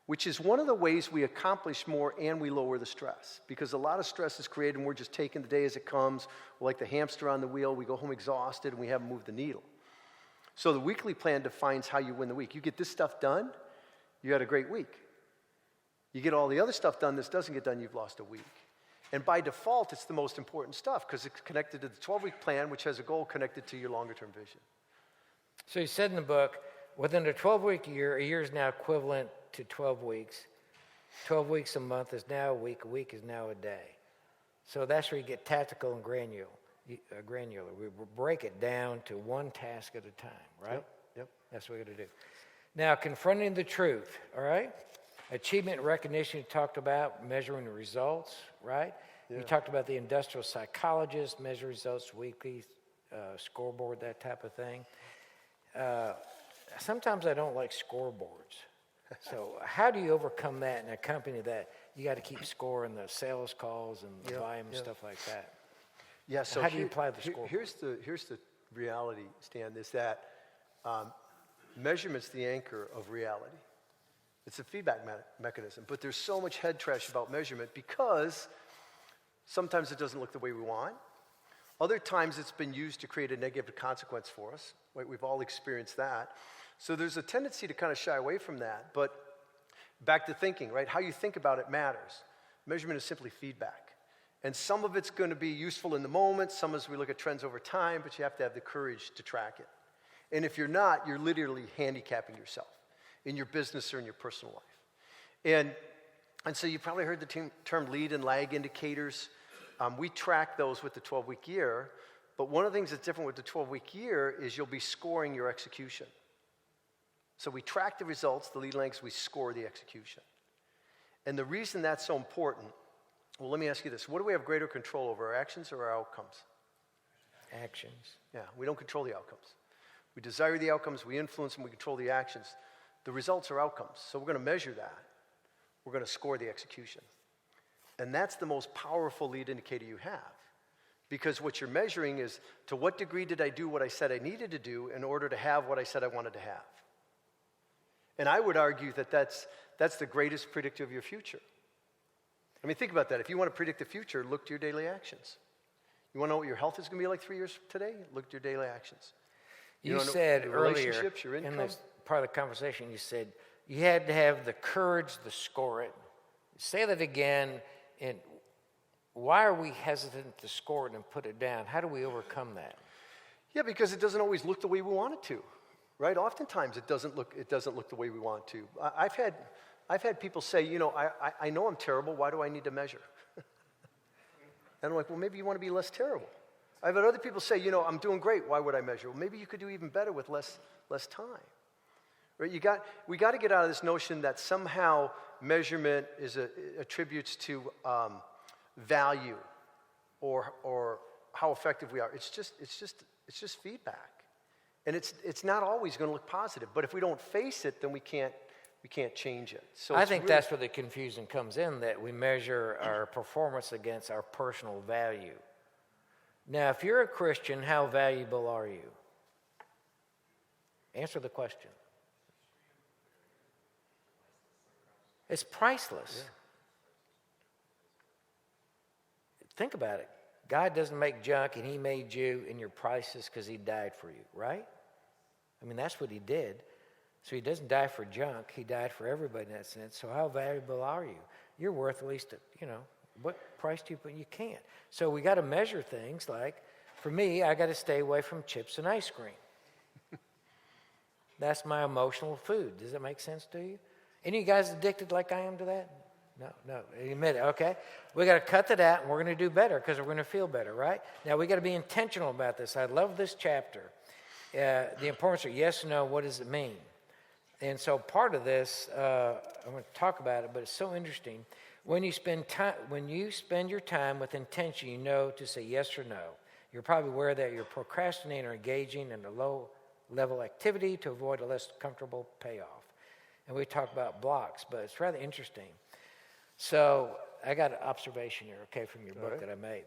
which is one of the ways we accomplish more and we lower the stress. Because a lot of stress is created and we're just taking the day as it comes. We're like the hamster on the wheel. We go home exhausted and we haven't moved the needle. So the weekly plan defines how you win the week. You get this stuff done, you had a great week. You get all the other stuff done, this doesn't get done, you've lost a week. And by default, it's the most important stuff because it's connected to the 12-week plan, which has a goal connected to your longer-term vision. So you said in the book, within a 12-week year, a year is now equivalent to 12 weeks. 12 weeks a month is now a week is now a day. So that's where you get tactical and granular. We break it down to one task at a time, right? Yep. That's what we got to do. Now, confronting the truth, all right? Achievement and recognition you talked about, measuring the results, right? Yeah. You talked about the industrial psychologist, measure results weekly, scoreboard, that type of thing. Sometimes I don't like scoreboards. So how do you overcome that in a company that you got to keep scoring the sales calls and the volume and stuff like that? Yeah, so how do you apply the scoreboard? Here's the reality, Stan, is that measurement's the anchor of reality. It's a feedback mechanism, but there's so much head trash about measurement because sometimes it doesn't look the way we want. Other times it's been used to create a negative consequence for us. Right? We've all experienced that. So there's a tendency to kind of shy away from that. But back to thinking, right? How you think about it matters. Measurement is simply feedback. And some of it's going to be useful in the moment. Some as we look at trends over time, but you have to have the courage to track it. And if you're not, you're literally handicapping yourself in your business or in your personal life. And so you probably heard the term lead and lag indicators. We track those with the 12-week year, but one of the things that's different with the 12-week year is you'll be scoring your execution. So we track the results, the lead lags, we score the execution. And the reason that's so important, well, let me ask you this. What do we have greater control over, our actions or our outcomes? Actions. Yeah, we don't control the outcomes. We desire the outcomes, we influence them, we control the actions. The results are outcomes, so we're going to measure that. We're going to score the execution. And that's the most powerful lead indicator you have. Because what you're measuring is, to what degree did I do what I said I needed to do in order to have what I said I wanted to have? And I would argue that that's the greatest predictor of your future. I mean, think about that. If you want to predict the future, look to your daily actions. You want to know what your health is going to be like 3 years from today? Look to your daily actions. You said your earlier relationships, your income. in this part of the conversation, you said you had to have the courage to score it. Say that again. And why are we hesitant to score it and put it down? How do we overcome that? Yeah, because it doesn't always look the way we want it to, right? Oftentimes it doesn't look the way we want it to. I've had people say, I know I'm terrible. Why do I need to measure? And I'm like, well, maybe you want to be less terrible. I've had other people say, I'm doing great. Why would I measure? Well, maybe you could do even better with less time. Right? We got to get out of this notion that somehow measurement attributes to value or how effective we are. It's just feedback, and it's not always going to look positive. But if we don't face it, then we can't change it. So I think that's where the confusion comes in, that we measure our performance against our personal value. Now, if you're a Christian, how valuable are you? Answer the question. It's priceless. Yeah. Think about it. God doesn't make junk, and he made you, and you're priceless because he died for you, right? I mean, that's what he did. So he doesn't die for junk. He died for everybody in that sense. So how valuable are you? You're worth at least, what price do you put? You can't. So we got to measure things like, for me, I got to stay away from chips and ice cream. That's my emotional food. Does that make sense to you? Any of you guys addicted like I am to that? No. Admit it, okay? We got to cut that out, and we're going to do better because we're going to feel better, right? Now, we got to be intentional about this. I love this chapter. The importance of yes, no, what does it mean? And so part of this, I'm going to talk about it, but it's so interesting. When you spend your time with intention, you know to say yes or no. You're probably aware that you're procrastinating or engaging in a low-level activity to avoid a less comfortable payoff. And we talk about blocks, but it's rather interesting. So I got an observation here, okay, from your book that I made.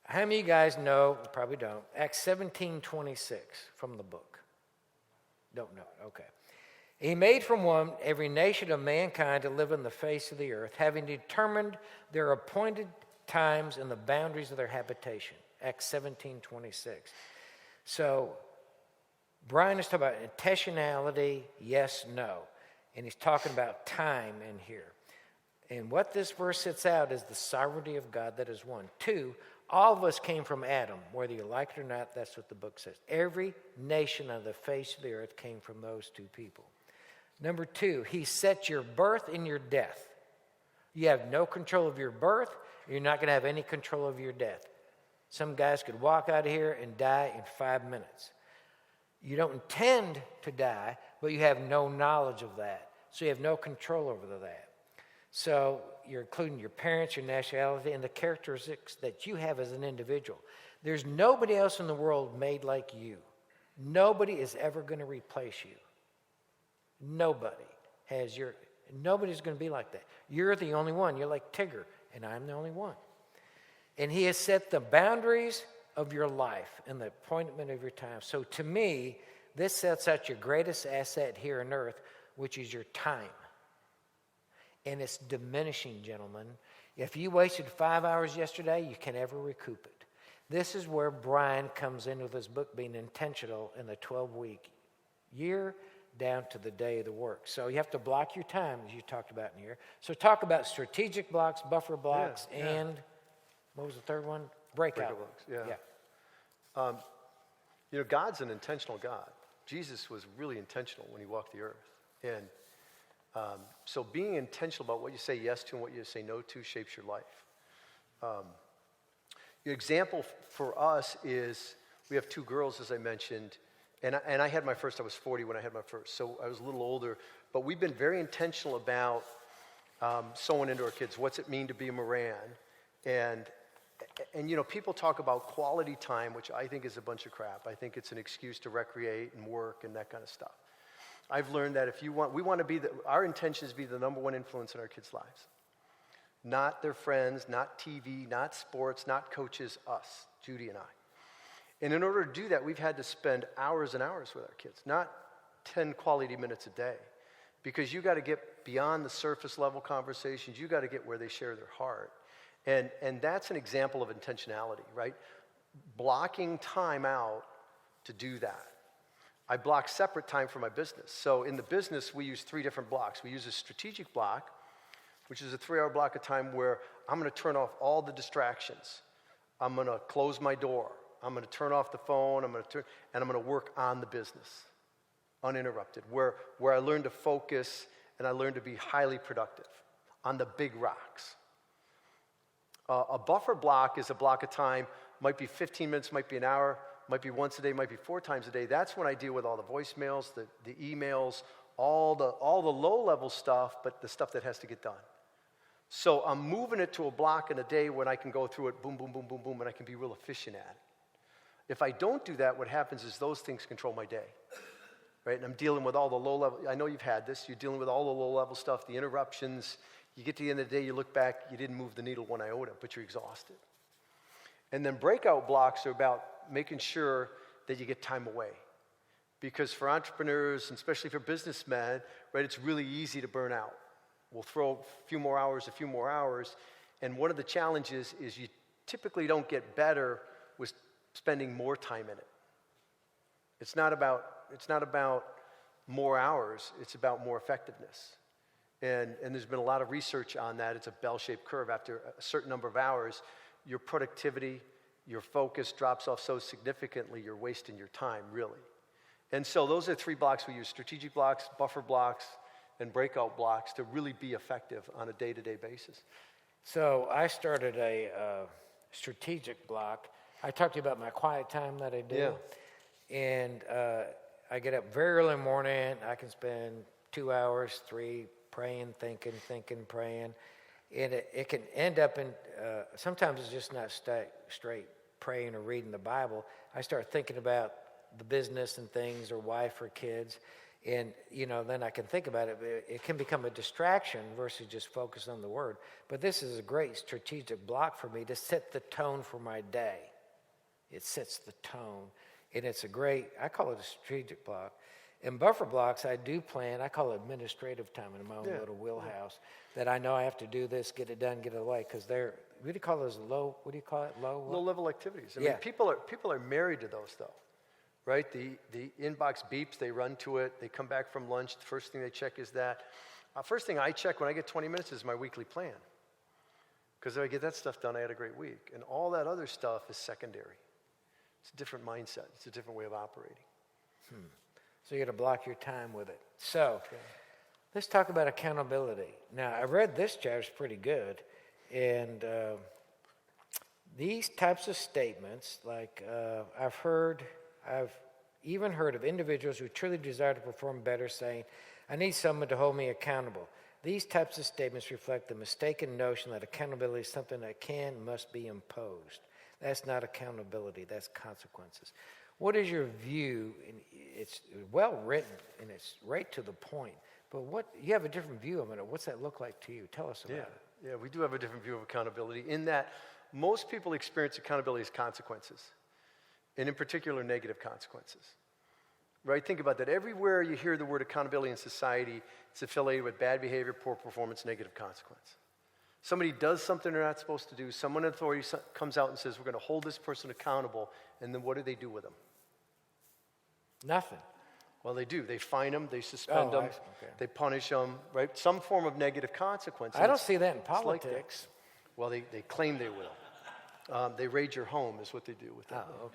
How many of you guys know, probably don't, Acts 17:26 from the book? Don't know, okay. He made from one every nation of mankind to live on the face of the earth, having determined their appointed times and the boundaries of their habitation. Acts 17:26. So Brian is talking about intentionality, yes, no. And he's talking about time in here. And what this verse sets out is the sovereignty of God, that is one. Two, all of us came from Adam. Whether you like it or not, that's what the book says. Every nation on the face of the earth came from those two people. Number two, he set your birth and your death. You have no control of your birth. You're not going to have any control of your death. Some guys could walk out of here and die in 5 minutes. You don't intend to die, but you have no knowledge of that. So you have no control over that. So you're including your parents, your nationality, and the characteristics that you have as an individual. There's nobody else in the world made like you. Nobody is ever going to replace you. Nobody's going to be like that. You're the only one. You're like Tigger, and I'm the only one. And he has set the boundaries of your life and the appointment of your time. So to me, this sets out your greatest asset here on earth, which is your time. And it's diminishing, gentlemen. If you wasted 5 hours yesterday, you can never recoup it. This is where Brian comes in with his book being intentional in the 12-week year down to the day of the work. So you have to block your time, as you talked about in here. So talk about strategic blocks, buffer blocks, and what was the third one? Breakout blocks. God's an intentional God. Jesus was really intentional when he walked the earth. And so being intentional about what you say yes to and what you say no to shapes your life. The example for us is we have two girls, as I mentioned, and I had my first, I was 40 when I had my first, so I was a little older, but we've been very intentional about sewing into our kids. What's it mean to be a Moran? And people talk about quality time, which I think is a bunch of crap. I think it's an excuse to recreate and work and that kind of stuff. I've learned that our intention is to be the number one influence in our kids' lives. Not their friends, not TV, not sports, not coaches, us, Judy and I. And in order to do that, we've had to spend hours and hours with our kids, not 10 quality minutes a day. Because you got to get beyond the surface level conversations. You got to get where they share their heart. And that's an example of intentionality, right? Blocking time out to do that. I block separate time for my business. So in the business, we use 3 different blocks. We use a strategic block, which is a 3-hour block of time where I'm going to turn off all the distractions. I'm going to close my door. I'm going to turn off the phone. I'm going to work on the business, uninterrupted, where I learn to focus and I learn to be highly productive on the big rocks. A buffer block is a block of time might be 15 minutes, might be an hour, might be once a day, might be 4 times a day. That's when I deal with all the voicemails, the emails, all the low-level stuff, but the stuff that has to get done. So I'm moving it to a block in a day when I can go through it, boom, boom, boom, boom, boom, and I can be real efficient at it. If I don't do that, what happens is those things control my day, right? And I'm dealing with all the low-level, I know you've had this, you're dealing with all the low-level stuff, the interruptions. You get to the end of the day, you look back, you didn't move the needle one iota, but you're exhausted. And then breakout blocks are about making sure that you get time away. Because for entrepreneurs, and especially for businessmen, right, it's really easy to burn out. We'll throw a few more hours, and one of the challenges is you typically don't get better with spending more time in it. It's not about more hours, it's about more effectiveness. And there's been a lot of research on that. It's a bell-shaped curve. After a certain number of hours, your productivity, your focus drops off so significantly, you're wasting your time, really. And so those are 3 blocks we use: strategic blocks, buffer blocks, and breakout blocks to really be effective on a day-to-day basis. So I started a strategic block. I talked to you about my quiet time that I do. Yeah. And I get up very early in the morning. I can spend 2 hours, 3, praying, thinking, praying. And it can end up in, sometimes it's just not straight praying or reading the Bible. I start thinking about the business and things, or wife or kids. And, then I can think about it. It can become a distraction versus just focus on the Word. But this is a great strategic block for me to set the tone for my day. It sets the tone. And it's I call it a strategic block. In buffer blocks, I do plan, I call it administrative time in my own little wheelhouse, that I know I have to do this, get it done, get it away, because what do you call those low, what do you call it, Low-level activities. I mean, people are married to those, though, right? The inbox beeps, they run to it, they come back from lunch, the first thing they check is that. First thing I check when I get 20 minutes is my weekly plan, because if I get that stuff done, I had a great week. And all that other stuff is secondary. It's a different mindset. It's a different way of operating. So you got to block your time with it. So let's talk about accountability. Now, I read this chapter, it's pretty good. And these types of statements, like I've even heard of individuals who truly desire to perform better saying, I need someone to hold me accountable. These types of statements reflect the mistaken notion that accountability is something that must be imposed. That's not accountability, that's consequences. What is your view? It's well written and it's right to the point, but you have a different view of it. What's that look like to you? Tell us about it. Yeah, we do have a different view of accountability in that most people experience accountability as consequences, and in particular, negative consequences. Right? Think about that. Everywhere you hear the word accountability in society, it's affiliated with bad behavior, poor performance, negative consequence. Somebody does something they're not supposed to do. Someone in authority comes out and says, we're going to hold this person accountable. And then what do they do with them? Nothing. Well, they do. They fine them. They suspend them. Okay. They punish them. Right? Some form of negative consequence. I don't see that in Like politics. that. Well, they claim they will. They raid your home is what they do with that. Oh,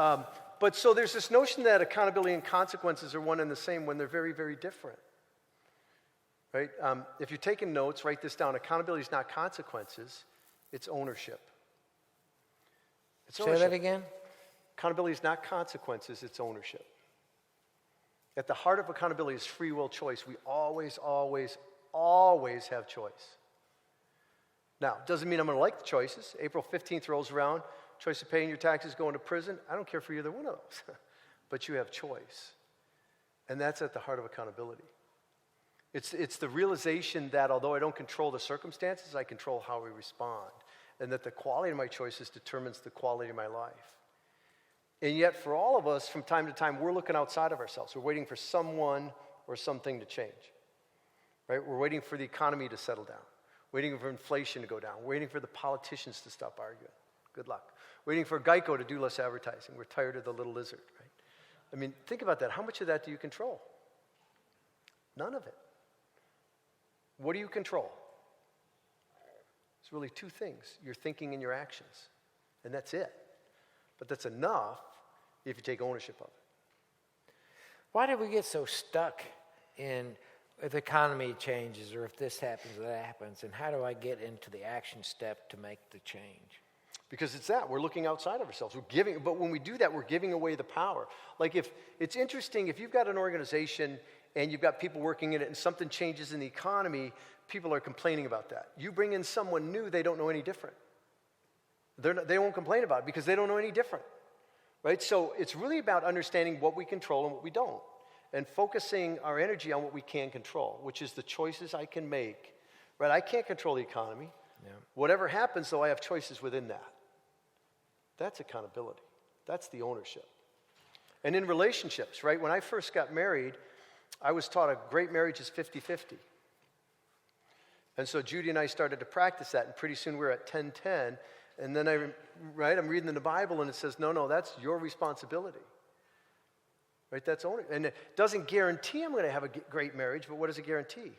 okay. But so there's this notion that accountability and consequences are one and the same when they're very, very different. Right? If you're taking notes, write this down. Accountability is not consequences, it's ownership. It's Say ownership. that again? Accountability is not consequences, it's ownership. At the heart of accountability is free will choice. We always, always, always have choice. Now, doesn't mean I'm going to like the choices. April 15th rolls around, choice of paying your taxes, going to prison. I don't care for either one of those. But you have choice. And that's at the heart of accountability. It's the realization that although I don't control the circumstances, I control how we respond. And that the quality of my choices determines the quality of my life. And yet for all of us, from time to time, we're looking outside of ourselves. We're waiting for someone or something to change. Right? We're waiting for the economy to settle down. Waiting for inflation to go down. Waiting for the politicians to stop arguing. Good luck. Waiting for Geico to do less advertising. We're tired of the little lizard, right? I mean, think about that. How much of that do you control? None of it. What do you control? It's really 2 things, your thinking and your actions. And that's it. But that's enough if you take ownership of it. Why did we get so stuck in if the economy changes or if this happens or that happens, and how do I get into the action step to make the change? Because it's that, we're looking outside of ourselves. We're giving, but when we do that, we're giving away the power. Like if, it's interesting, if you've got an organization and you've got people working in it and something changes in the economy, people are complaining about that. You bring in someone new, they don't know any different. They won't complain about it because they don't know any different, right? So it's really about understanding what we control and what we don't, and focusing our energy on what we can control, which is the choices I can make, right? I can't control the economy. Yeah. Whatever happens, though, I have choices within that. That's accountability. That's the ownership. And in relationships, right? When I first got married, I was taught a great marriage is 50-50. And so Judy and I started to practice that, and pretty soon we were at 10-10. And then I'm reading in the Bible, and it says, no, that's your responsibility. Right? That's owning. And it doesn't guarantee I'm going to have a great marriage, but what does it guarantee?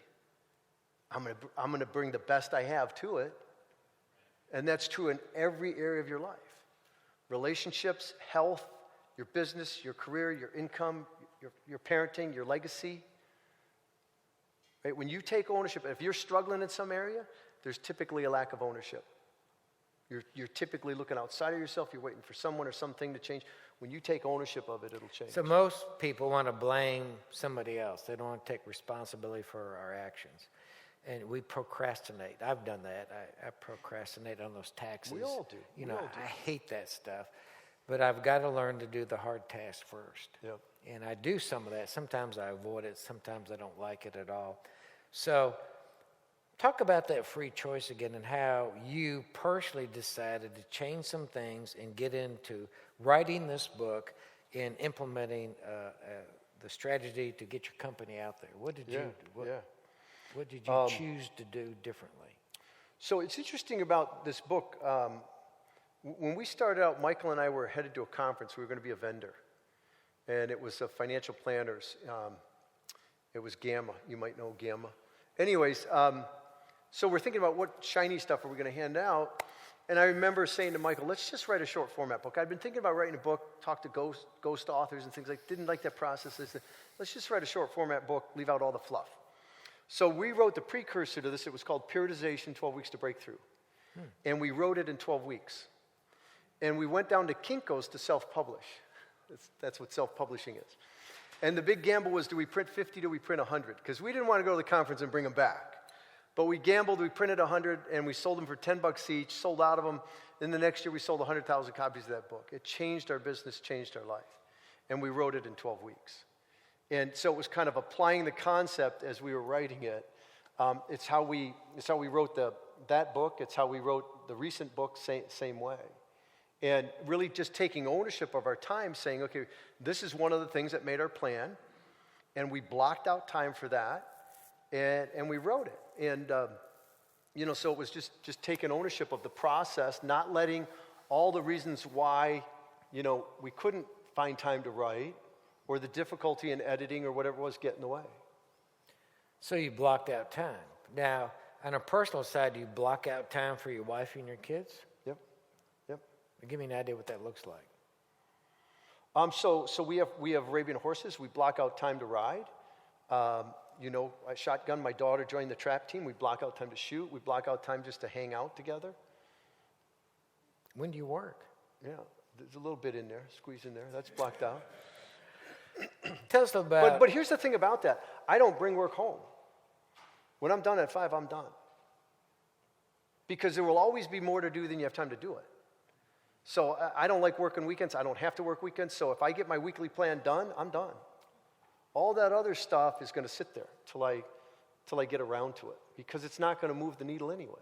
I'm going to bring the best I have to it. And that's true in every area of your life. Relationships, health, your business, your career, your income, your parenting, your legacy. Right? When you take ownership, if you're struggling in some area, there's typically a lack of ownership. You're typically looking outside of yourself. You're waiting for someone or something to change. When you take ownership of it, it'll change. So most people want to blame somebody else. They don't want to take responsibility for our actions. And we procrastinate. I've done that. I procrastinate on those taxes. We all do. You know, I hate that stuff. But I've got to learn to do the hard task first. Yep. And I do some of that. Sometimes I avoid it. Sometimes I don't like it at all. So talk about that free choice again and how you personally decided to change some things and get into writing this book and implementing the strategy to get your company out there. What did you do? What did you choose to do differently? So it's interesting about this book. When we started out, Michael and I were headed to a conference. We were going to be a vendor. And it was financial planners. It was Gamma. You might know Gamma. Anyways, so we're thinking about what shiny stuff are we going to hand out. And I remember saying to Michael, let's just write a short format book. I'd been thinking about writing a book, talk to ghost authors and things like that. Didn't like that process. I said, let's just write a short format book, leave out all the fluff. So we wrote the precursor to this. It was called Periodization, 12 Weeks to Breakthrough. And we wrote it in 12 weeks. And we went down to Kinko's to self-publish. That's what self-publishing is. And the big gamble was, do we print 50, do we print 100? Because we didn't want to go to the conference and bring them back. But we gambled, we printed 100, and we sold them for $10 each, sold out of them. Then the next year, we sold 100,000 copies of that book. It changed our business, changed our life. And we wrote it in 12 weeks. And so it was kind of applying the concept as we were writing it. It's how we wrote that book. It's how we wrote the recent book, same way. And really just taking ownership of our time, saying, okay, this is one of the things that made our plan. And we blocked out time for that. And we wrote it. And, so it was just taking ownership of the process, not letting all the reasons why, we couldn't find time to write, or the difficulty in editing or whatever it was get in the way. So you blocked out time. Now, on a personal side, do you block out time for your wife and your kids? Yep. Give me an idea what that looks like. So we have Arabian horses. We block out time to ride. I shotgun. My daughter joined the trap team. We block out time to shoot. We block out time just to hang out together. When do you work? Yeah, there's a little bit in there, squeeze in there. That's blocked out. Tell us about... But here's the thing about that. I don't bring work home. When I'm done at 5, I'm done. Because there will always be more to do than you have time to do it. So I don't like working weekends. I don't have to work weekends. So if I get my weekly plan done, I'm done. All that other stuff is going to sit there till I get around to it, because it's not going to move the needle anyways.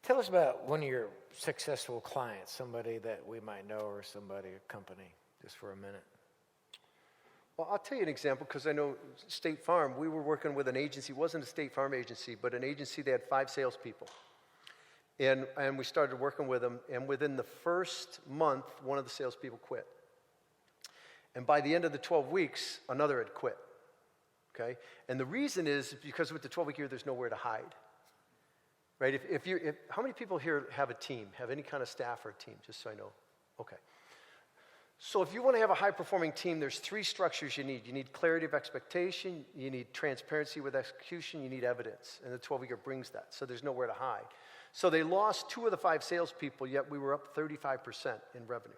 Tell us about one of your successful clients, somebody that we might know or somebody, a company, just for a minute. Well, I'll tell you an example, because I know State Farm, we were working with an agency. It wasn't a State Farm agency, but an agency that had 5 salespeople. And we started working with them, and within the first month, one of the salespeople quit. And by the end of the 12 weeks, another had quit, okay? And the reason is because with the 12-week year, there's nowhere to hide, right? How many people here have a team, have any kind of staff or a team, just so I know? Okay. So if you want to have a high-performing team, there's 3 structures you need. You need clarity of expectation, you need transparency with execution, you need evidence, and the 12-week year brings that, so there's nowhere to hide. So they lost 2 of the 5 salespeople, yet we were up 35% in revenue.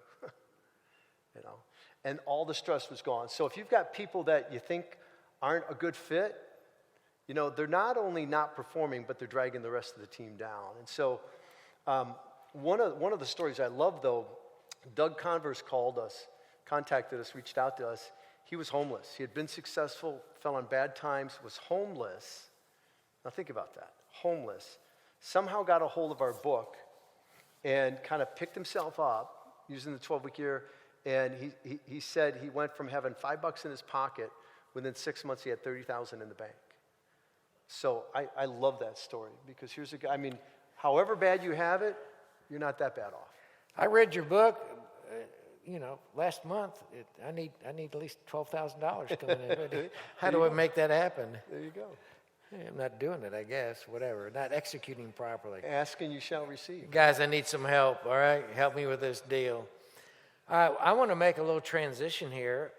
You know, and all the stress was gone. So if you've got people that you think aren't a good fit, you know, they're not only not performing, but they're dragging the rest of the team down. And so one of the stories I love, though, Doug Converse contacted us, reached out to us. He was homeless. He had been successful, fell on bad times, was homeless. Now think about that, homeless. Somehow got a hold of our book and kind of picked himself up using the 12-week year. And he said he went from having $5 in his pocket, within 6 months he had $30,000 in the bank. So I love that story, because here's a guy, I mean, however bad you have it, you're not that bad off. I read your book, last month. I need at least $12,000 coming in. How do I make that happen? There you go. Hey, I'm not doing it, I guess, whatever. Not executing properly. Ask and you shall receive. Guys, I need some help, all right? Help me with this deal. I want to make a little transition here.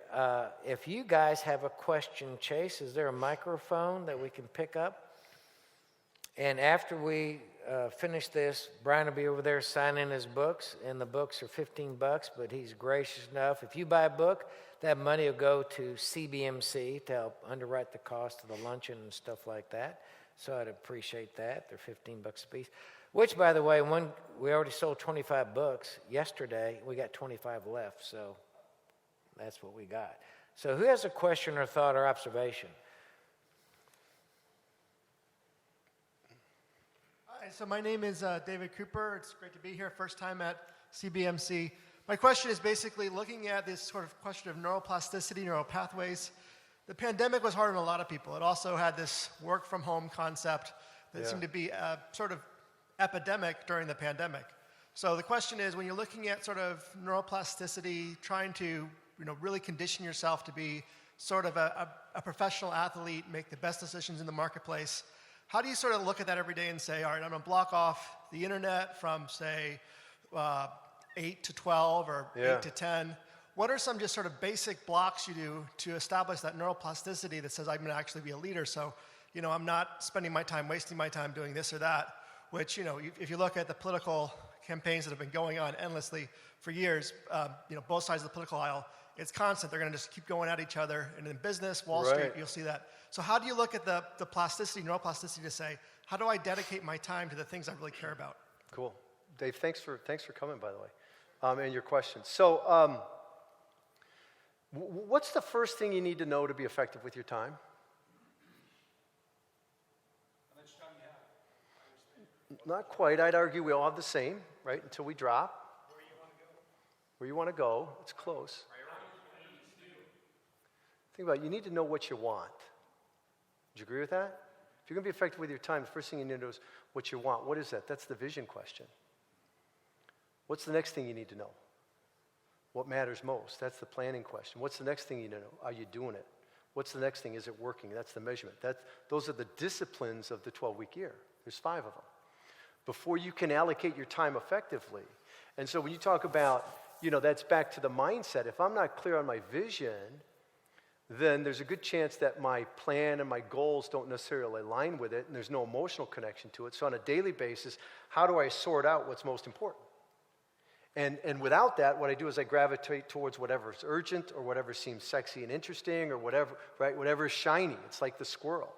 If you guys have a question, Chase, is there a microphone that we can pick up? And after we finish this, Brian will be over there signing his books, and the books are $15, but he's gracious enough. If you buy a book, that money will go to CBMC to help underwrite the cost of the luncheon and stuff like that. So I'd appreciate that. They're $15 a piece. Which, by the way, we already sold 25 books yesterday. We got 25 left, so that's what we got. So who has a question or thought or observation? Hi, so my name is David Cooper. It's great to be here. First time at CBMC. My question is basically looking at this sort of question of neuroplasticity, neural pathways. The pandemic was hard on a lot of people. It also had this work from home concept that seemed to be sort of epidemic during the pandemic. So the question is, when you're looking at sort of neuroplasticity, trying to really condition yourself to be sort of a professional athlete, make the best decisions in the marketplace, how do you sort of look at that every day and say, all right, I'm going to block off the internet from, say, 8 to 12 or 8 to 10? What are some just sort of basic blocks you do to establish that neuroplasticity that says I'm going to actually be a leader? So, I'm not spending my time, wasting my time doing this or that, which, if you look at the political campaigns that have been going on endlessly for years, both sides of the political aisle, it's constant. They're going to just keep going at each other. And in business, Wall Street, you'll see that. So how do you look at the plasticity, neuroplasticity to say, how do I dedicate my time to the things I really care about? Cool. Dave, thanks for coming, by the way, and your question. So what's the first thing you need to know to be effective with your time? Not quite. I'd argue we all have the same, right, until we drop. Where you want to go. It's close. Think about it. You need to know what you want. Would you agree with that? If you're going to be effective with your time, the first thing you need to know is what you want. What is that? That's the vision question. What's the next thing you need to know? What matters most? That's the planning question. What's the next thing you need to know? Are you doing it? What's the next thing? Is it working? That's the measurement. Those are the disciplines of the 12-week year. There's 5 of them. Before you can allocate your time effectively. And so when you talk about, that's back to the mindset. If I'm not clear on my vision, then there's a good chance that my plan and my goals don't necessarily align with it, and there's no emotional connection to it. So on a daily basis, how do I sort out what's most important? And without that, what I do is I gravitate towards whatever is urgent or whatever seems sexy and interesting or whatever, right? Whatever is shiny. It's like the squirrel.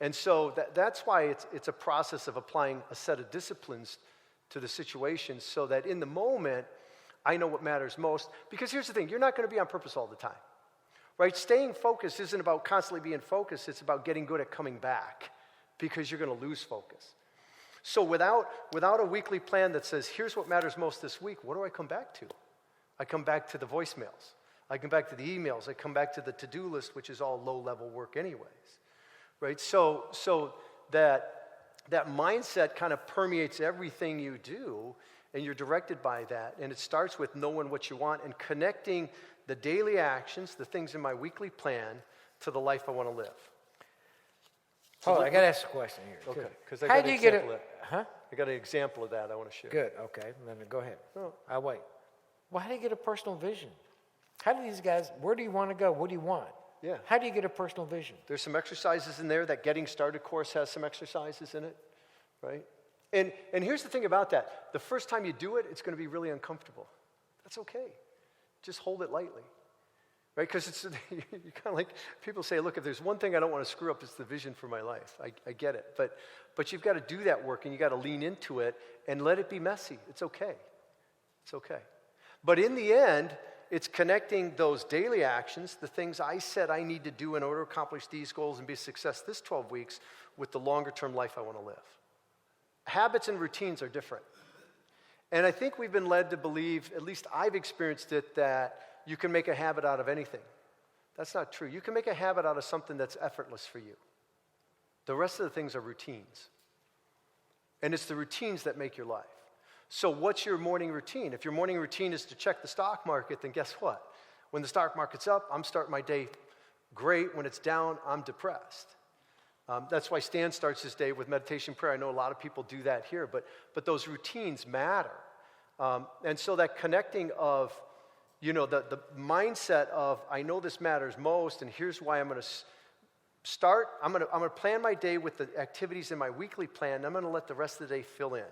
And so that's why it's a process of applying a set of disciplines to the situation so that in the moment, I know what matters most. Because here's the thing, you're not going to be on purpose all the time, right? Staying focused isn't about constantly being focused. It's about getting good at coming back because you're going to lose focus. So without a weekly plan that says, here's what matters most this week, what do I come back to? I come back to the voicemails. I come back to the emails. I come back to the to-do list, which is all low-level work anyways. Right? So that mindset kind of permeates everything you do, and you're directed by that. And it starts with knowing what you want and connecting the daily actions, the things in my weekly plan, to the life I want to live. Oh, I got to ask a question here. Okay, because How do you get it? I got an example of that I want to share. Good, okay. Then go ahead. Oh. I'll wait. Well, how do you get a personal vision? How do these guys, where do you want to go? What do you want? Yeah. How do you get a personal vision? There's some exercises in there. That Getting Started course has some exercises in it, right? And here's the thing about that. The first time you do it, it's going to be really uncomfortable. That's okay. Just hold it lightly. Right? Because it's you kind of like, people say, look, if there's one thing I don't want to screw up, it's the vision for my life. I get it. But you've got to do that work, and you've got to lean into it and let it be messy. It's okay. It's okay. But in the end, it's connecting those daily actions, the things I said I need to do in order to accomplish these goals and be a success this 12 weeks, with the longer-term life I want to live. Habits and routines are different. And I think we've been led to believe, at least I've experienced it, that you can make a habit out of anything. That's not true. You can make a habit out of something that's effortless for you. The rest of the things are routines. And it's the routines that make your life. So what's your morning routine? If your morning routine is to check the stock market, then guess what? When the stock market's up, I'm starting my day great. When it's down, I'm depressed. That's why Stan starts his day with meditation prayer. I know a lot of people do that here, but those routines matter. And so that connecting of, the mindset of, I know this matters most, and here's why I'm going to start. I'm going to plan my day with the activities in my weekly plan, and I'm going to let the rest of the day fill in.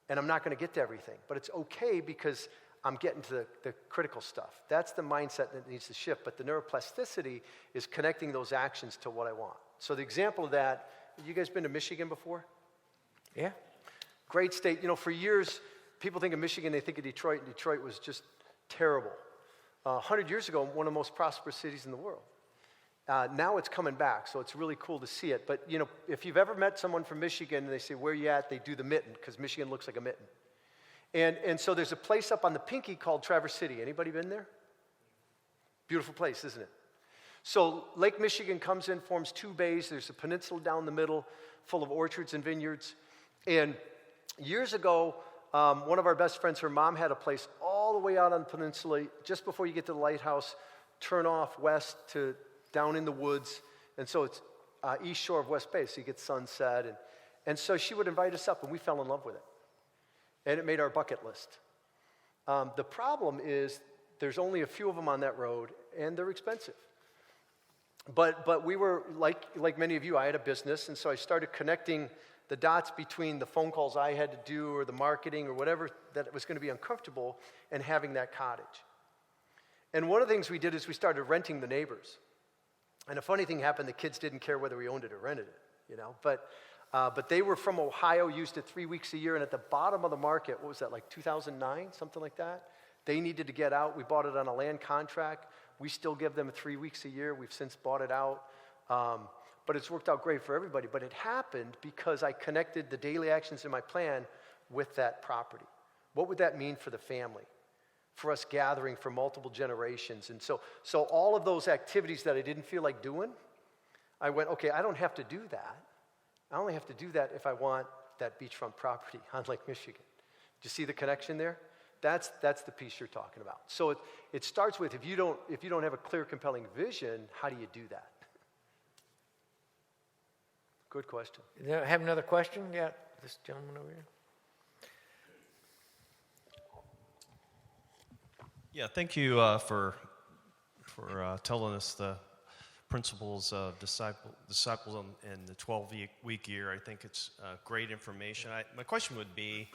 And I'm not going to get to everything, but it's okay because I'm getting to the critical stuff. That's the mindset that needs to shift. But the neuroplasticity is connecting those actions to what I want. So the example of that, you guys been to Michigan before? Yeah. Great state. For years, people think of Michigan, they think of Detroit, and Detroit was just terrible. 100 years ago, one of the most prosperous cities in the world. Now it's coming back, so it's really cool to see it. But, if you've ever met someone from Michigan and they say, where you at? They do the mitten, because Michigan looks like a mitten. And so there's a place up on the Pinky called Traverse City. Anybody been there? Beautiful place, isn't it? So Lake Michigan comes in, forms two bays. There's a peninsula down the middle full of orchards and vineyards. And years ago, one of our best friends, her mom had a place all the way out on the peninsula. Just before you get to the lighthouse, turn off west to down in the woods. And so it's east shore of West Bay, so you get sunset. And so she would invite us up, and we fell in love with it. And it made our bucket list. The problem is there's only a few of them on that road, and they're expensive. But we were, like many of you, I had a business, and so I started connecting the dots between the phone calls I had to do or the marketing or whatever that was going to be uncomfortable and having that cottage. And one of the things we did is we started renting the neighbors. And a funny thing happened, the kids didn't care whether we owned it or rented it, But they were from Ohio, used it 3 weeks a year, and at the bottom of the market, what was that, like 2009, something like that? They needed to get out. We bought it on a land contract. We still give them 3 weeks a year. We've since bought it out. But it's worked out great for everybody. But it happened because I connected the daily actions in my plan with that property. What would that mean for the family? For us gathering for multiple generations. And so all of those activities that I didn't feel like doing, I went, okay, I don't have to do that. I only have to do that if I want that beachfront property on Lake Michigan. Do you see the connection there? That's the piece you're talking about. So it starts with if you don't have a clear, compelling vision, how do you do that? Good question. Have another question? Yeah, this gentleman over here. Yeah, thank you for telling us the principles of disciples in the 12-week year. I think it's great information. My question would be,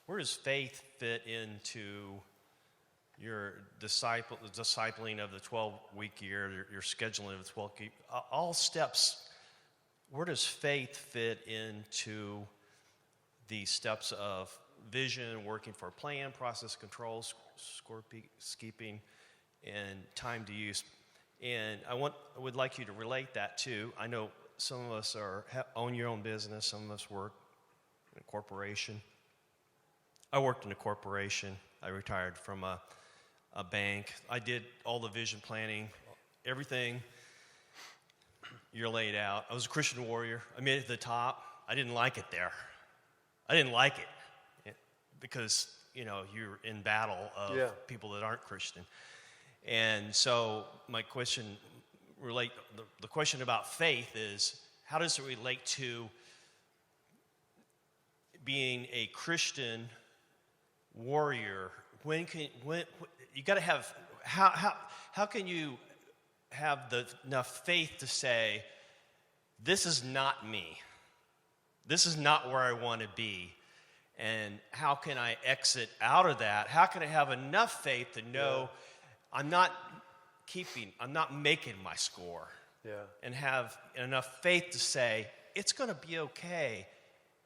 where does faith fit into your discipling of the 12-week year, your scheduling of the 12-week, all steps? Where does faith fit into the steps of vision, working for a plan, process control, scorekeeping, and time to use? And I would like you to relate that to, I know some of us own your own business, some of us work in a corporation. I worked in a corporation. I retired from a bank. I did all the vision planning, everything you're laid out. I was a Christian warrior. I made it to the top. I didn't like it there. I didn't like it because, you're in battle of people that aren't Christian. And so my question the question about faith is, how does it relate to being a Christian warrior? When you got to have, how can you have enough faith to say, this is not me? this is not where I want to be. And how can I exit out of that? How can I have enough faith to know I'm not making my score? Yeah. And have enough faith to say, it's going to be okay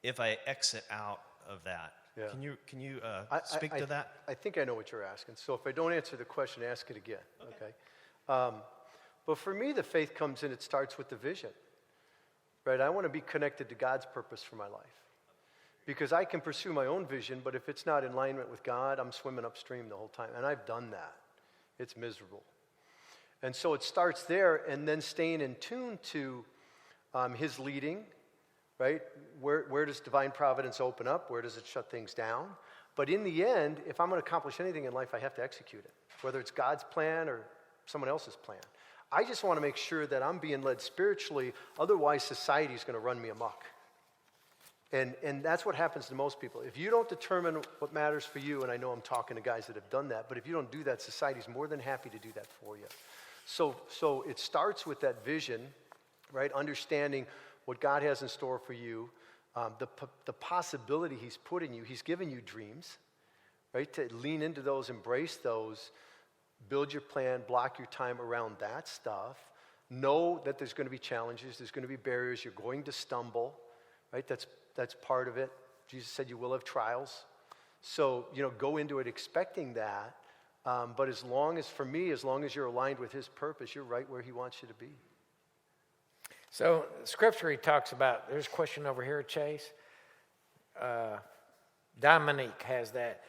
if I exit out of that. Yeah. Can you speak to that? I think I know what you're asking. So if I don't answer the question, ask it again. Okay. But for me, the faith comes in, it starts with the vision. Right? I want to be connected to God's purpose for my life. Because I can pursue my own vision, but if it's not in alignment with God, I'm swimming upstream the whole time. And I've done that. It's miserable. And so it starts there, and then staying in tune to his leading, right? Where does divine providence open up? Where does it shut things down? But in the end, if I'm going to accomplish anything in life, I have to execute it, whether it's God's plan or someone else's plan. I just want to make sure that I'm being led spiritually, otherwise society is going to run me amok. And that's what happens to most people. If you don't determine what matters for you, and I know I'm talking to guys that have done that, but if you don't do that, society's more than happy to do that for you. So it starts with that vision, right? Understanding what God has in store for you, the possibility he's put in you. He's given you dreams, right? To lean into those, embrace those, build your plan, block your time around that stuff. Know that there's going to be challenges, there's going to be barriers, you're going to stumble, right? That's part of it. Jesus said you will have trials. So, go into it expecting that. But as long as you're aligned with his purpose, you're right where he wants you to be. So scripture he talks about, there's a question over here, Chase. Dominique has that.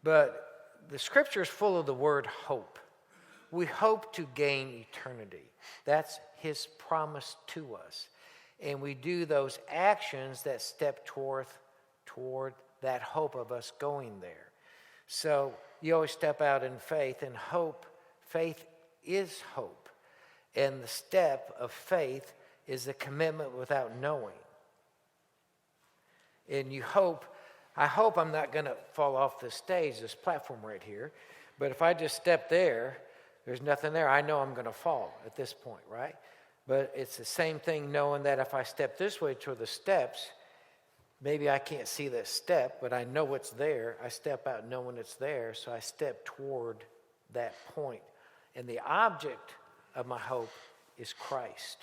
But the scripture is full of the word hope. We hope to gain eternity. That's his promise to us. And we do those actions that step toward that hope of us going there. So you always step out in faith, and hope, faith is hope. And the step of faith is a commitment without knowing. And I hope I'm not going to fall off this stage, this platform right here. But if I just step there, there's nothing there. I know I'm going to fall at this point, right? But it's the same thing knowing that if I step this way toward the steps, maybe I can't see the step, but I know it's there. I step out knowing it's there, so I step toward that point. And the object of my hope is Christ.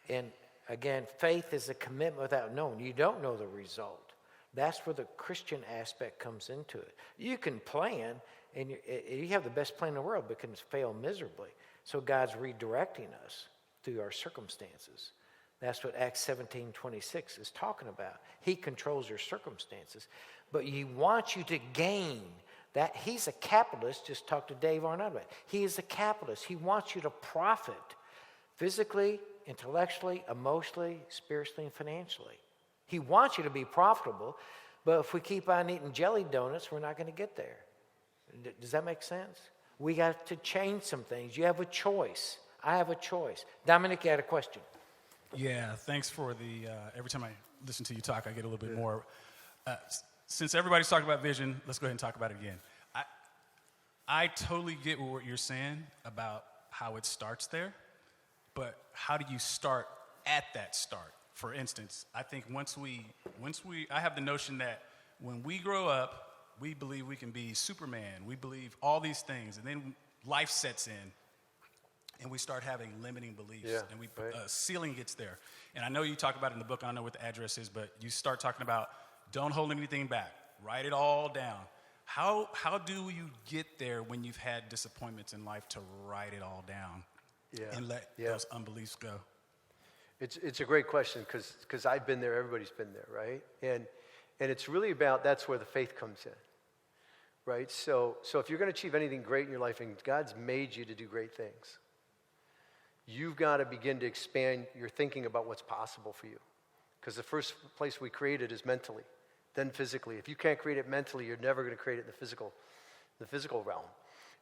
And again, faith is a commitment without knowing. You don't know the result. That's where the Christian aspect comes into it. You can plan, and you have the best plan in the world, but can fail miserably. So God's redirecting us through our circumstances. That's what Acts 17:26 is talking about. He controls your circumstances, but he wants you to gain that. He's a capitalist. Just talk to Dave Arnott about it. He is a capitalist. He wants you to profit physically, intellectually, emotionally, spiritually, and financially. He wants you to be profitable, but if we keep on eating jelly donuts, we're not going to get there. Does that make sense? We got to change some things. You have a choice. I have a choice. Dominic, you had a question. Yeah, thanks for the, every time I listen to you talk, I get a little bit more. Since everybody's talking about vision, let's go ahead and talk about it again. I totally get what you're saying about how it starts there, but how do you start at that start? For instance, I think I have the notion that when we grow up, we believe we can be Superman. We believe all these things, and then life sets in. And we start having limiting beliefs, and a ceiling gets there. And I know you talk about it in the book, I don't know what the address is, but you start talking about don't hold anything back, write it all down. How do you get there when you've had disappointments in life to write it all down and let those unbeliefs go? It's a great question because I've been there, everybody's been there, right? And it's really about, that's where the faith comes in, right? So if you're going to achieve anything great in your life, and God's made you to do great things, you've got to begin to expand your thinking about what's possible for you. Because the first place we create it is mentally, then physically. If you can't create it mentally, you're never going to create it in the physical realm.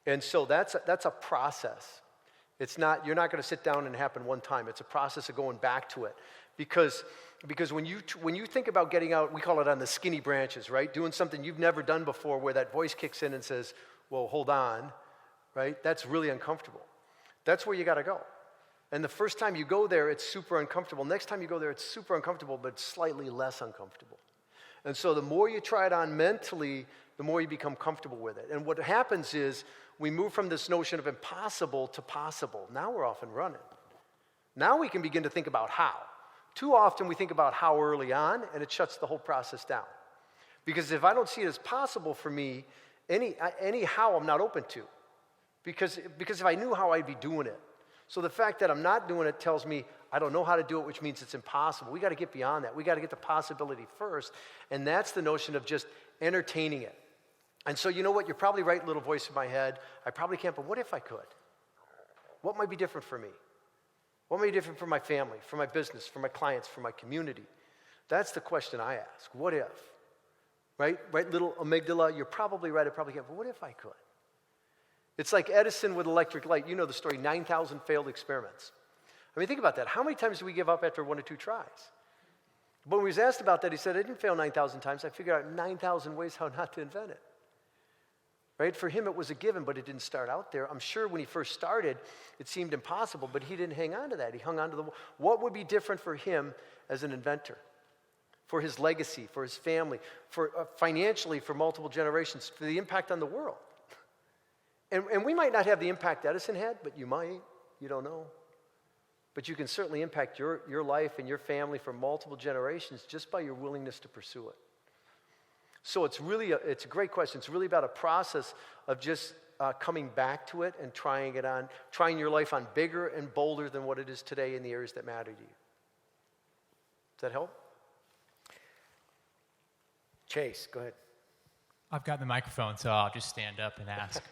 And so that's a process. You're not going to sit down and happen one time. It's a process of going back to it. Because when you think about getting out, we call it on the skinny branches, right? Doing something you've never done before, where that voice kicks in and says, well, hold on, right? That's really uncomfortable. That's where you got to go. And the first time you go there, it's super uncomfortable. Next time you go there, it's super uncomfortable, but slightly less uncomfortable. And so the more you try it on mentally, the more you become comfortable with it. And what happens is we move from this notion of impossible to possible. Now we're off and running. Now we can begin to think about how. Too often we think about how early on, and it shuts the whole process down. Because if I don't see it as possible for me, any how I'm not open to. Because if I knew how, I'd be doing it. So the fact that I'm not doing it tells me I don't know how to do it, which means it's impossible. We got to get beyond that. We got to get the possibility first. And that's the notion of just entertaining it. And so you know what? You're probably right, little voice in my head. I probably can't, but what if I could? What might be different for me? What might be different for my family, for my business, for my clients, for my community? That's the question I ask. What if? Right, little amygdala, you're probably right, I probably can't, but what if I could? It's like Edison with electric light. You know the story, 9,000 failed experiments. I mean, think about that. How many times do we give up after 1 or 2 tries? But when he was asked about that, he said, I didn't fail 9,000 times. I figured out 9,000 ways how not to invent it. Right? For him, it was a given, but it didn't start out there. I'm sure when he first started, it seemed impossible, but he didn't hang on to that. He hung on to what would be different for him as an inventor? For his legacy, for his family, for financially, for multiple generations, for the impact on the world. And we might not have the impact Edison had, but you might. You don't know. But you can certainly impact your life and your family for multiple generations just by your willingness to pursue it. So it's a great question. It's really about a process of just coming back to it and trying your life on bigger and bolder than what it is today in the areas that matter to you. Does that help? Chase, go ahead. I've got the microphone, so I'll just stand up and ask.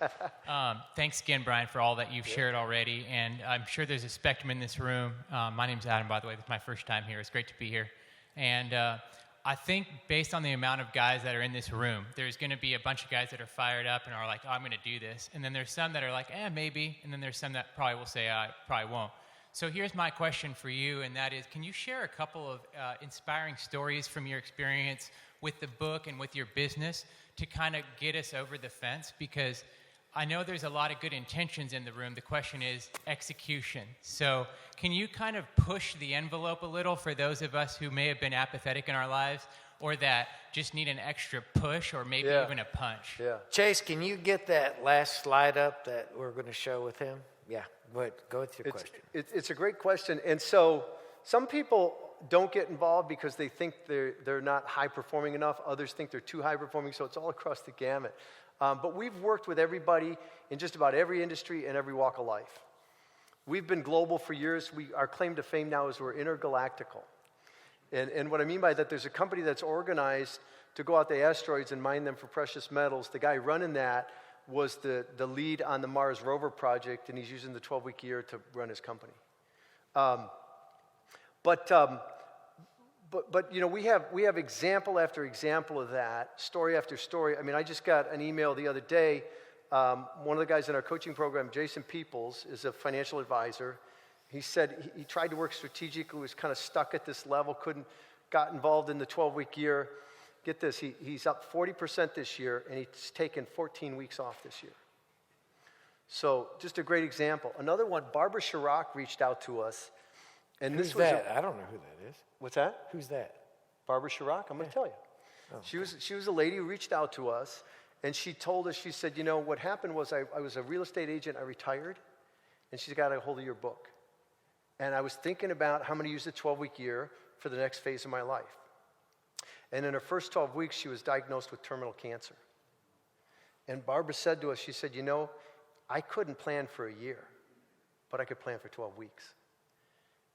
Thanks again, Brian, for all that you've shared already. And I'm sure there's a spectrum in this room. My name's Adam, by the way. This is my first time here. It's great to be here. And I think based on the amount of guys that are in this room, there's going to be a bunch of guys that are fired up and are like, oh, I'm going to do this. And then there's some that are like, maybe. And then there's some that probably will say, I probably won't. So here's my question for you, and that is, can you share a couple of inspiring stories from your experience with the book and with your business to kind of get us over the fence? Because I know there's a lot of good intentions in the room. The question is execution. So can you kind of push the envelope a little for those of us who may have been apathetic in our lives or that just need an extra push or maybe even a punch? Yeah. Chase, can you get that last slide up that we're going to show with him? Yeah, go with your question. It's a great question. And so some people don't get involved because they think they're not high-performing enough. Others think they're too high-performing, so it's all across the gamut. But we've worked with everybody in just about every industry and every walk of life. We've been global for years. Our claim to fame now is we're intergalactical. And what I mean by that, there's a company that's organized to go out the asteroids and mine them for precious metals. The guy running that was the lead on the Mars rover project, and he's using the 12-week year to run his company. But you know, we have example after example of that, story after story. I mean, I just got an email the other day. One of the guys in our coaching program, Jason Peoples, is a financial advisor. He said he tried to work strategically, was kind of stuck at this level, got involved in the 12-week year. Get this, he's up 40% this year, and he's taken 14 weeks off this year. So just a great example. Another one, Barbara Chirac reached out to us. And Who's this was that? I don't know who that is. What's that? Who's that? Barbara Chirac, I'm going to tell you. Oh, She was a lady who reached out to us, and she told us, she said, you know, what happened was I was a real estate agent, I retired, and she's got a hold of your book. And I was thinking about how I'm going to use the 12-week year for the next phase of my life. And in her first 12 weeks, she was diagnosed with terminal cancer. And Barbara said to us, she said, you know, I couldn't plan for a year, but I could plan for 12 weeks.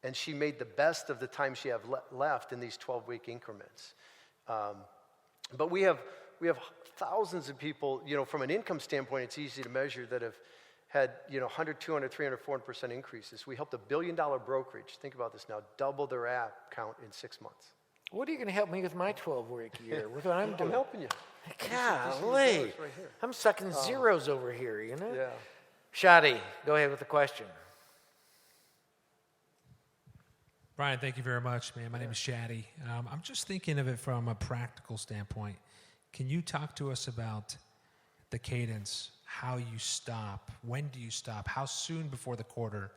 And she made the best of the time she had left in these 12-week increments. But we have thousands of people, you know, from an income standpoint, it's easy to measure, that have had, you know, 100, 200, 300, 400% increases. We helped $1 billion brokerage, think about this now, double their app count in 6 months. What are you going to help me with my 12-week year? With what I'm doing? I'm helping you. Golly. Right here. I'm sucking zeros over here, you know? Yeah. Shadi, go ahead with the question. Brian, thank you very much, man. My name is Shaddy. I'm just thinking of it from a practical standpoint. Can you talk to us about the cadence, how you stop, when do you stop, how soon before the quarter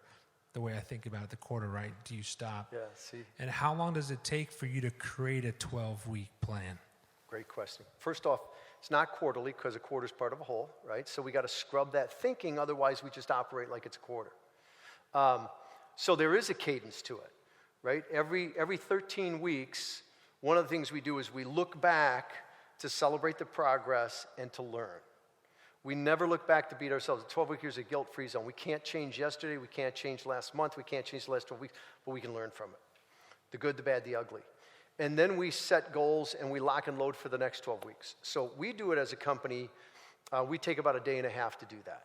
the way I think about the quarter, right? Do you stop? Yeah, see, And how long does it take for you to create a 12-week plan? great question. First off, it's not quarterly because a quarter is part of a whole, right? So we got to scrub that thinking, otherwise we just operate like it's a quarter. So there is a cadence to it, right? Every 13 weeks, one of the things we do is we look back to celebrate the progress and to learn. We never look back to beat ourselves. 12 years is a guilt-free zone. We can't change yesterday. We can't change last month. We can't change the last 12 weeks, but we can learn from it. The good, the bad, the ugly. And then we set goals and we lock and load for the next 12 weeks. So we do it as a company. We take about a day and a half to do that.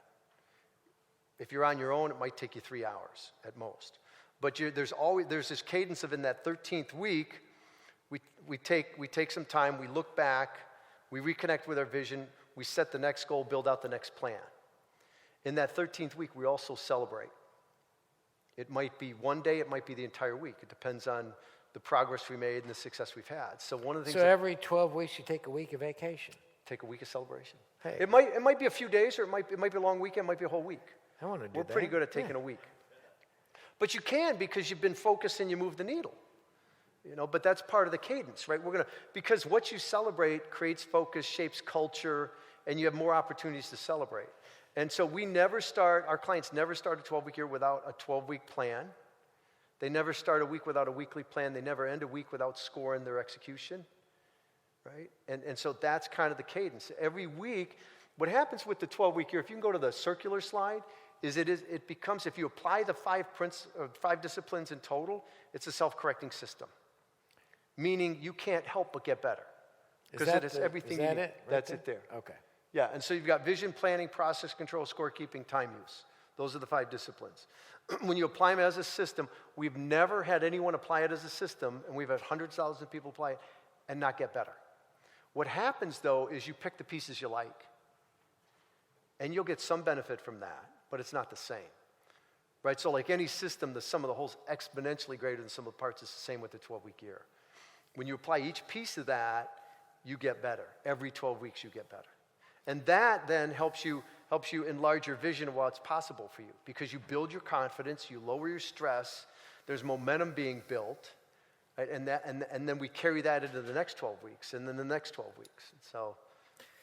If you're on your own, it might take you 3 hours at most. But there's this cadence of in that 13th week, we take some time, we look back, we reconnect with our vision, we set the next goal, build out the next plan. In that 13th week, we also celebrate. It might be one day, it might be the entire week. It depends on the progress we made and the success we've had. So one of the things. So every 12 weeks you take a week of vacation. Take a week of celebration. Hey. It might be a few days, or it might be a long weekend, it might be a whole week. I want to do that. We're pretty good at taking a week. But you can because you've been focused and you move the needle. But that's part of the cadence, right? Because what you celebrate creates focus, shapes culture, and you have more opportunities to celebrate. And so our clients never start a 12-week year without a 12-week plan. They never start a week without a weekly plan. They never end a week without score in their execution, right? And so that's kind of the cadence. Every week, what happens with the 12-week year, if you can go to the circular slide, it becomes, if you apply the 5 disciplines in total, it's a self-correcting system. Meaning you can't help but get better. Because it is everything you need. Right That's it there. Okay. Yeah, and so you've got vision, planning, process control, scorekeeping, time use. Those are the 5 disciplines. When you apply them as a system, we've never had anyone apply it as a system, and we've had hundreds of thousands of people apply it and not get better. What happens, though, is you pick the pieces you like. And you'll get some benefit from that, but it's not the same. Right? So like any system, the sum of the whole is exponentially greater than the sum of the parts. It's the same with the 12-week year. When you apply each piece of that, you get better. Every 12 weeks, you get better. And that then helps you enlarge your vision of what's possible for you, because you build your confidence, you lower your stress, there's momentum being built, right? And then we carry that into the next 12 weeks, and then the next 12 weeks. So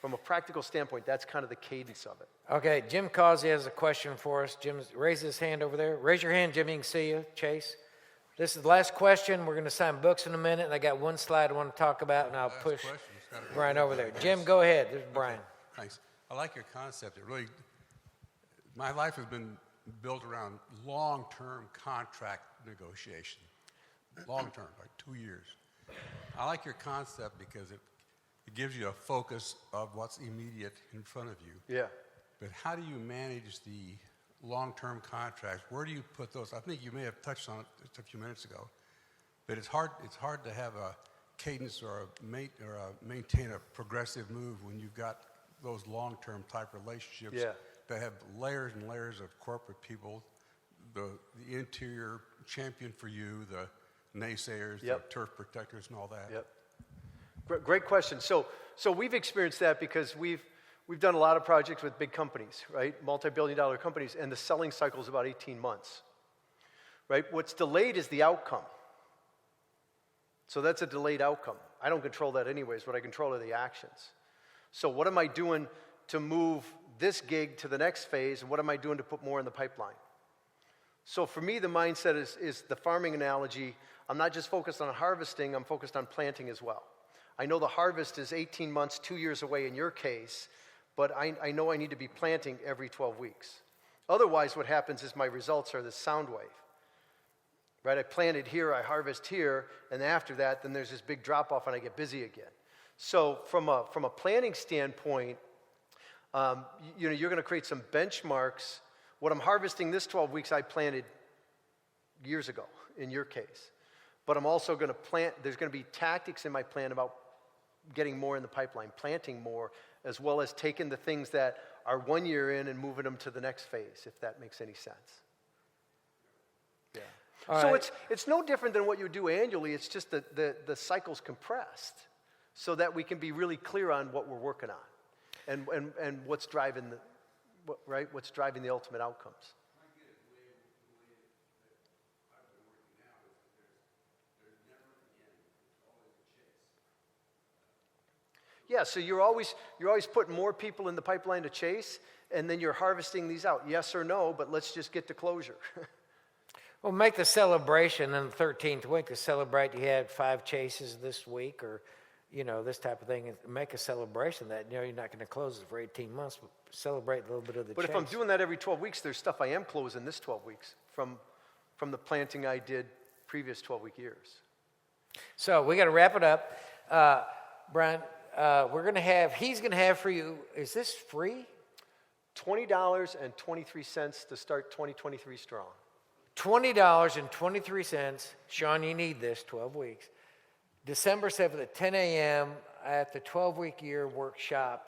from a practical standpoint, that's kind of the cadence of it. Okay, Jim Causey has a question for us. Jim, raise his hand over there. Raise your hand, Jim, you can see you. Chase. This is the last question. We're going to sign books in a minute, and I got one slide I want to talk about, and I'll push Brian over there. Jim, go ahead. There's Brian. Thanks. I like your concept. My life has been built around long-term contract negotiation. Long-term, like 2 years. I like your concept because it gives you a focus of what's immediate in front of you. Yeah. But how do you manage the long-term contracts? Where do you put those? I think you may have touched on it just a few minutes ago. But it's hard to have a cadence or maintain a progressive move when you've got those long-term type relationships that have layers and layers of corporate people, the interior champion for you, the naysayers, the turf protectors, and all that. Yep. Great question. So we've experienced that because we've done a lot of projects with big companies, right? Multi-billion-dollar companies, and the selling cycle is about 18 months, right? What's delayed is the outcome. So that's a delayed outcome. I don't control that anyways. What I control are the actions. So what am I doing to move this gig to the next phase, and what am I doing to put more in the pipeline? So for me, the mindset is the farming analogy. I'm not just focused on harvesting, I'm focused on planting as well. I know the harvest is 18 months, 2 years away in your case, but I know I need to be planting every 12 weeks. Otherwise, what happens is my results are this sound wave. Right? I planted here, I harvest here, and after that, then there's this big drop-off and I get busy again. So from a planning standpoint, you're going to create some benchmarks. What I'm harvesting this 12 weeks, I planted years ago, in your case. But I'm also going to plant, there's going to be tactics in my plan about getting more in the pipeline, planting more, as well as taking the things that are 1 year in and moving them to the next phase, if that makes any sense. Yeah. All so right. it's no different than what you do annually. It's just that the cycle's compressed so that we can be really clear on what we're working on and what's driving the ultimate outcomes. Yeah, so you're always putting more people in the pipeline to chase, and then you're harvesting these out. Yes or no, but let's just get to closure. Well, make the celebration on the 13th week to celebrate you had 5 chases this week, or, this type of thing. Make a celebration that, you're not going to close it for 18 months, but celebrate a little bit of the But chase. if I'm doing that every 12 weeks, there's stuff I am closing this 12 weeks from the planting I did previous 12-week years. So we got to wrap it up. Brian, he's going to have for you, is this free? $20.23 to start 2023 strong. $20.23. Sean, you need this, 12 weeks. December 7th at 10 a.m. at the 12-week year workshop,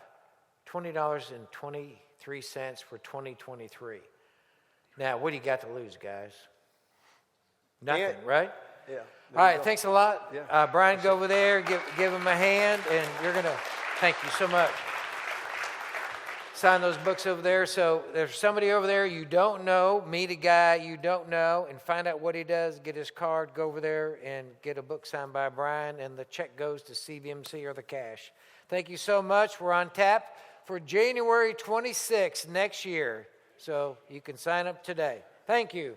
$20.23 for 2023. Now, what do you got to lose, guys? Nothing, right? Yeah. All right, thanks a lot. Yeah. Brian, go over there, give him a hand, and you're going to, thank you so much. Sign those books over there. So there's somebody over there you don't know, meet a guy you don't know, and find out what he does, get his card, go over there and get a book signed by Brian, and the check goes to CBMC or the cash. Thank you so much. We're on tap for January 26th next year, so you can sign up today. Thank you.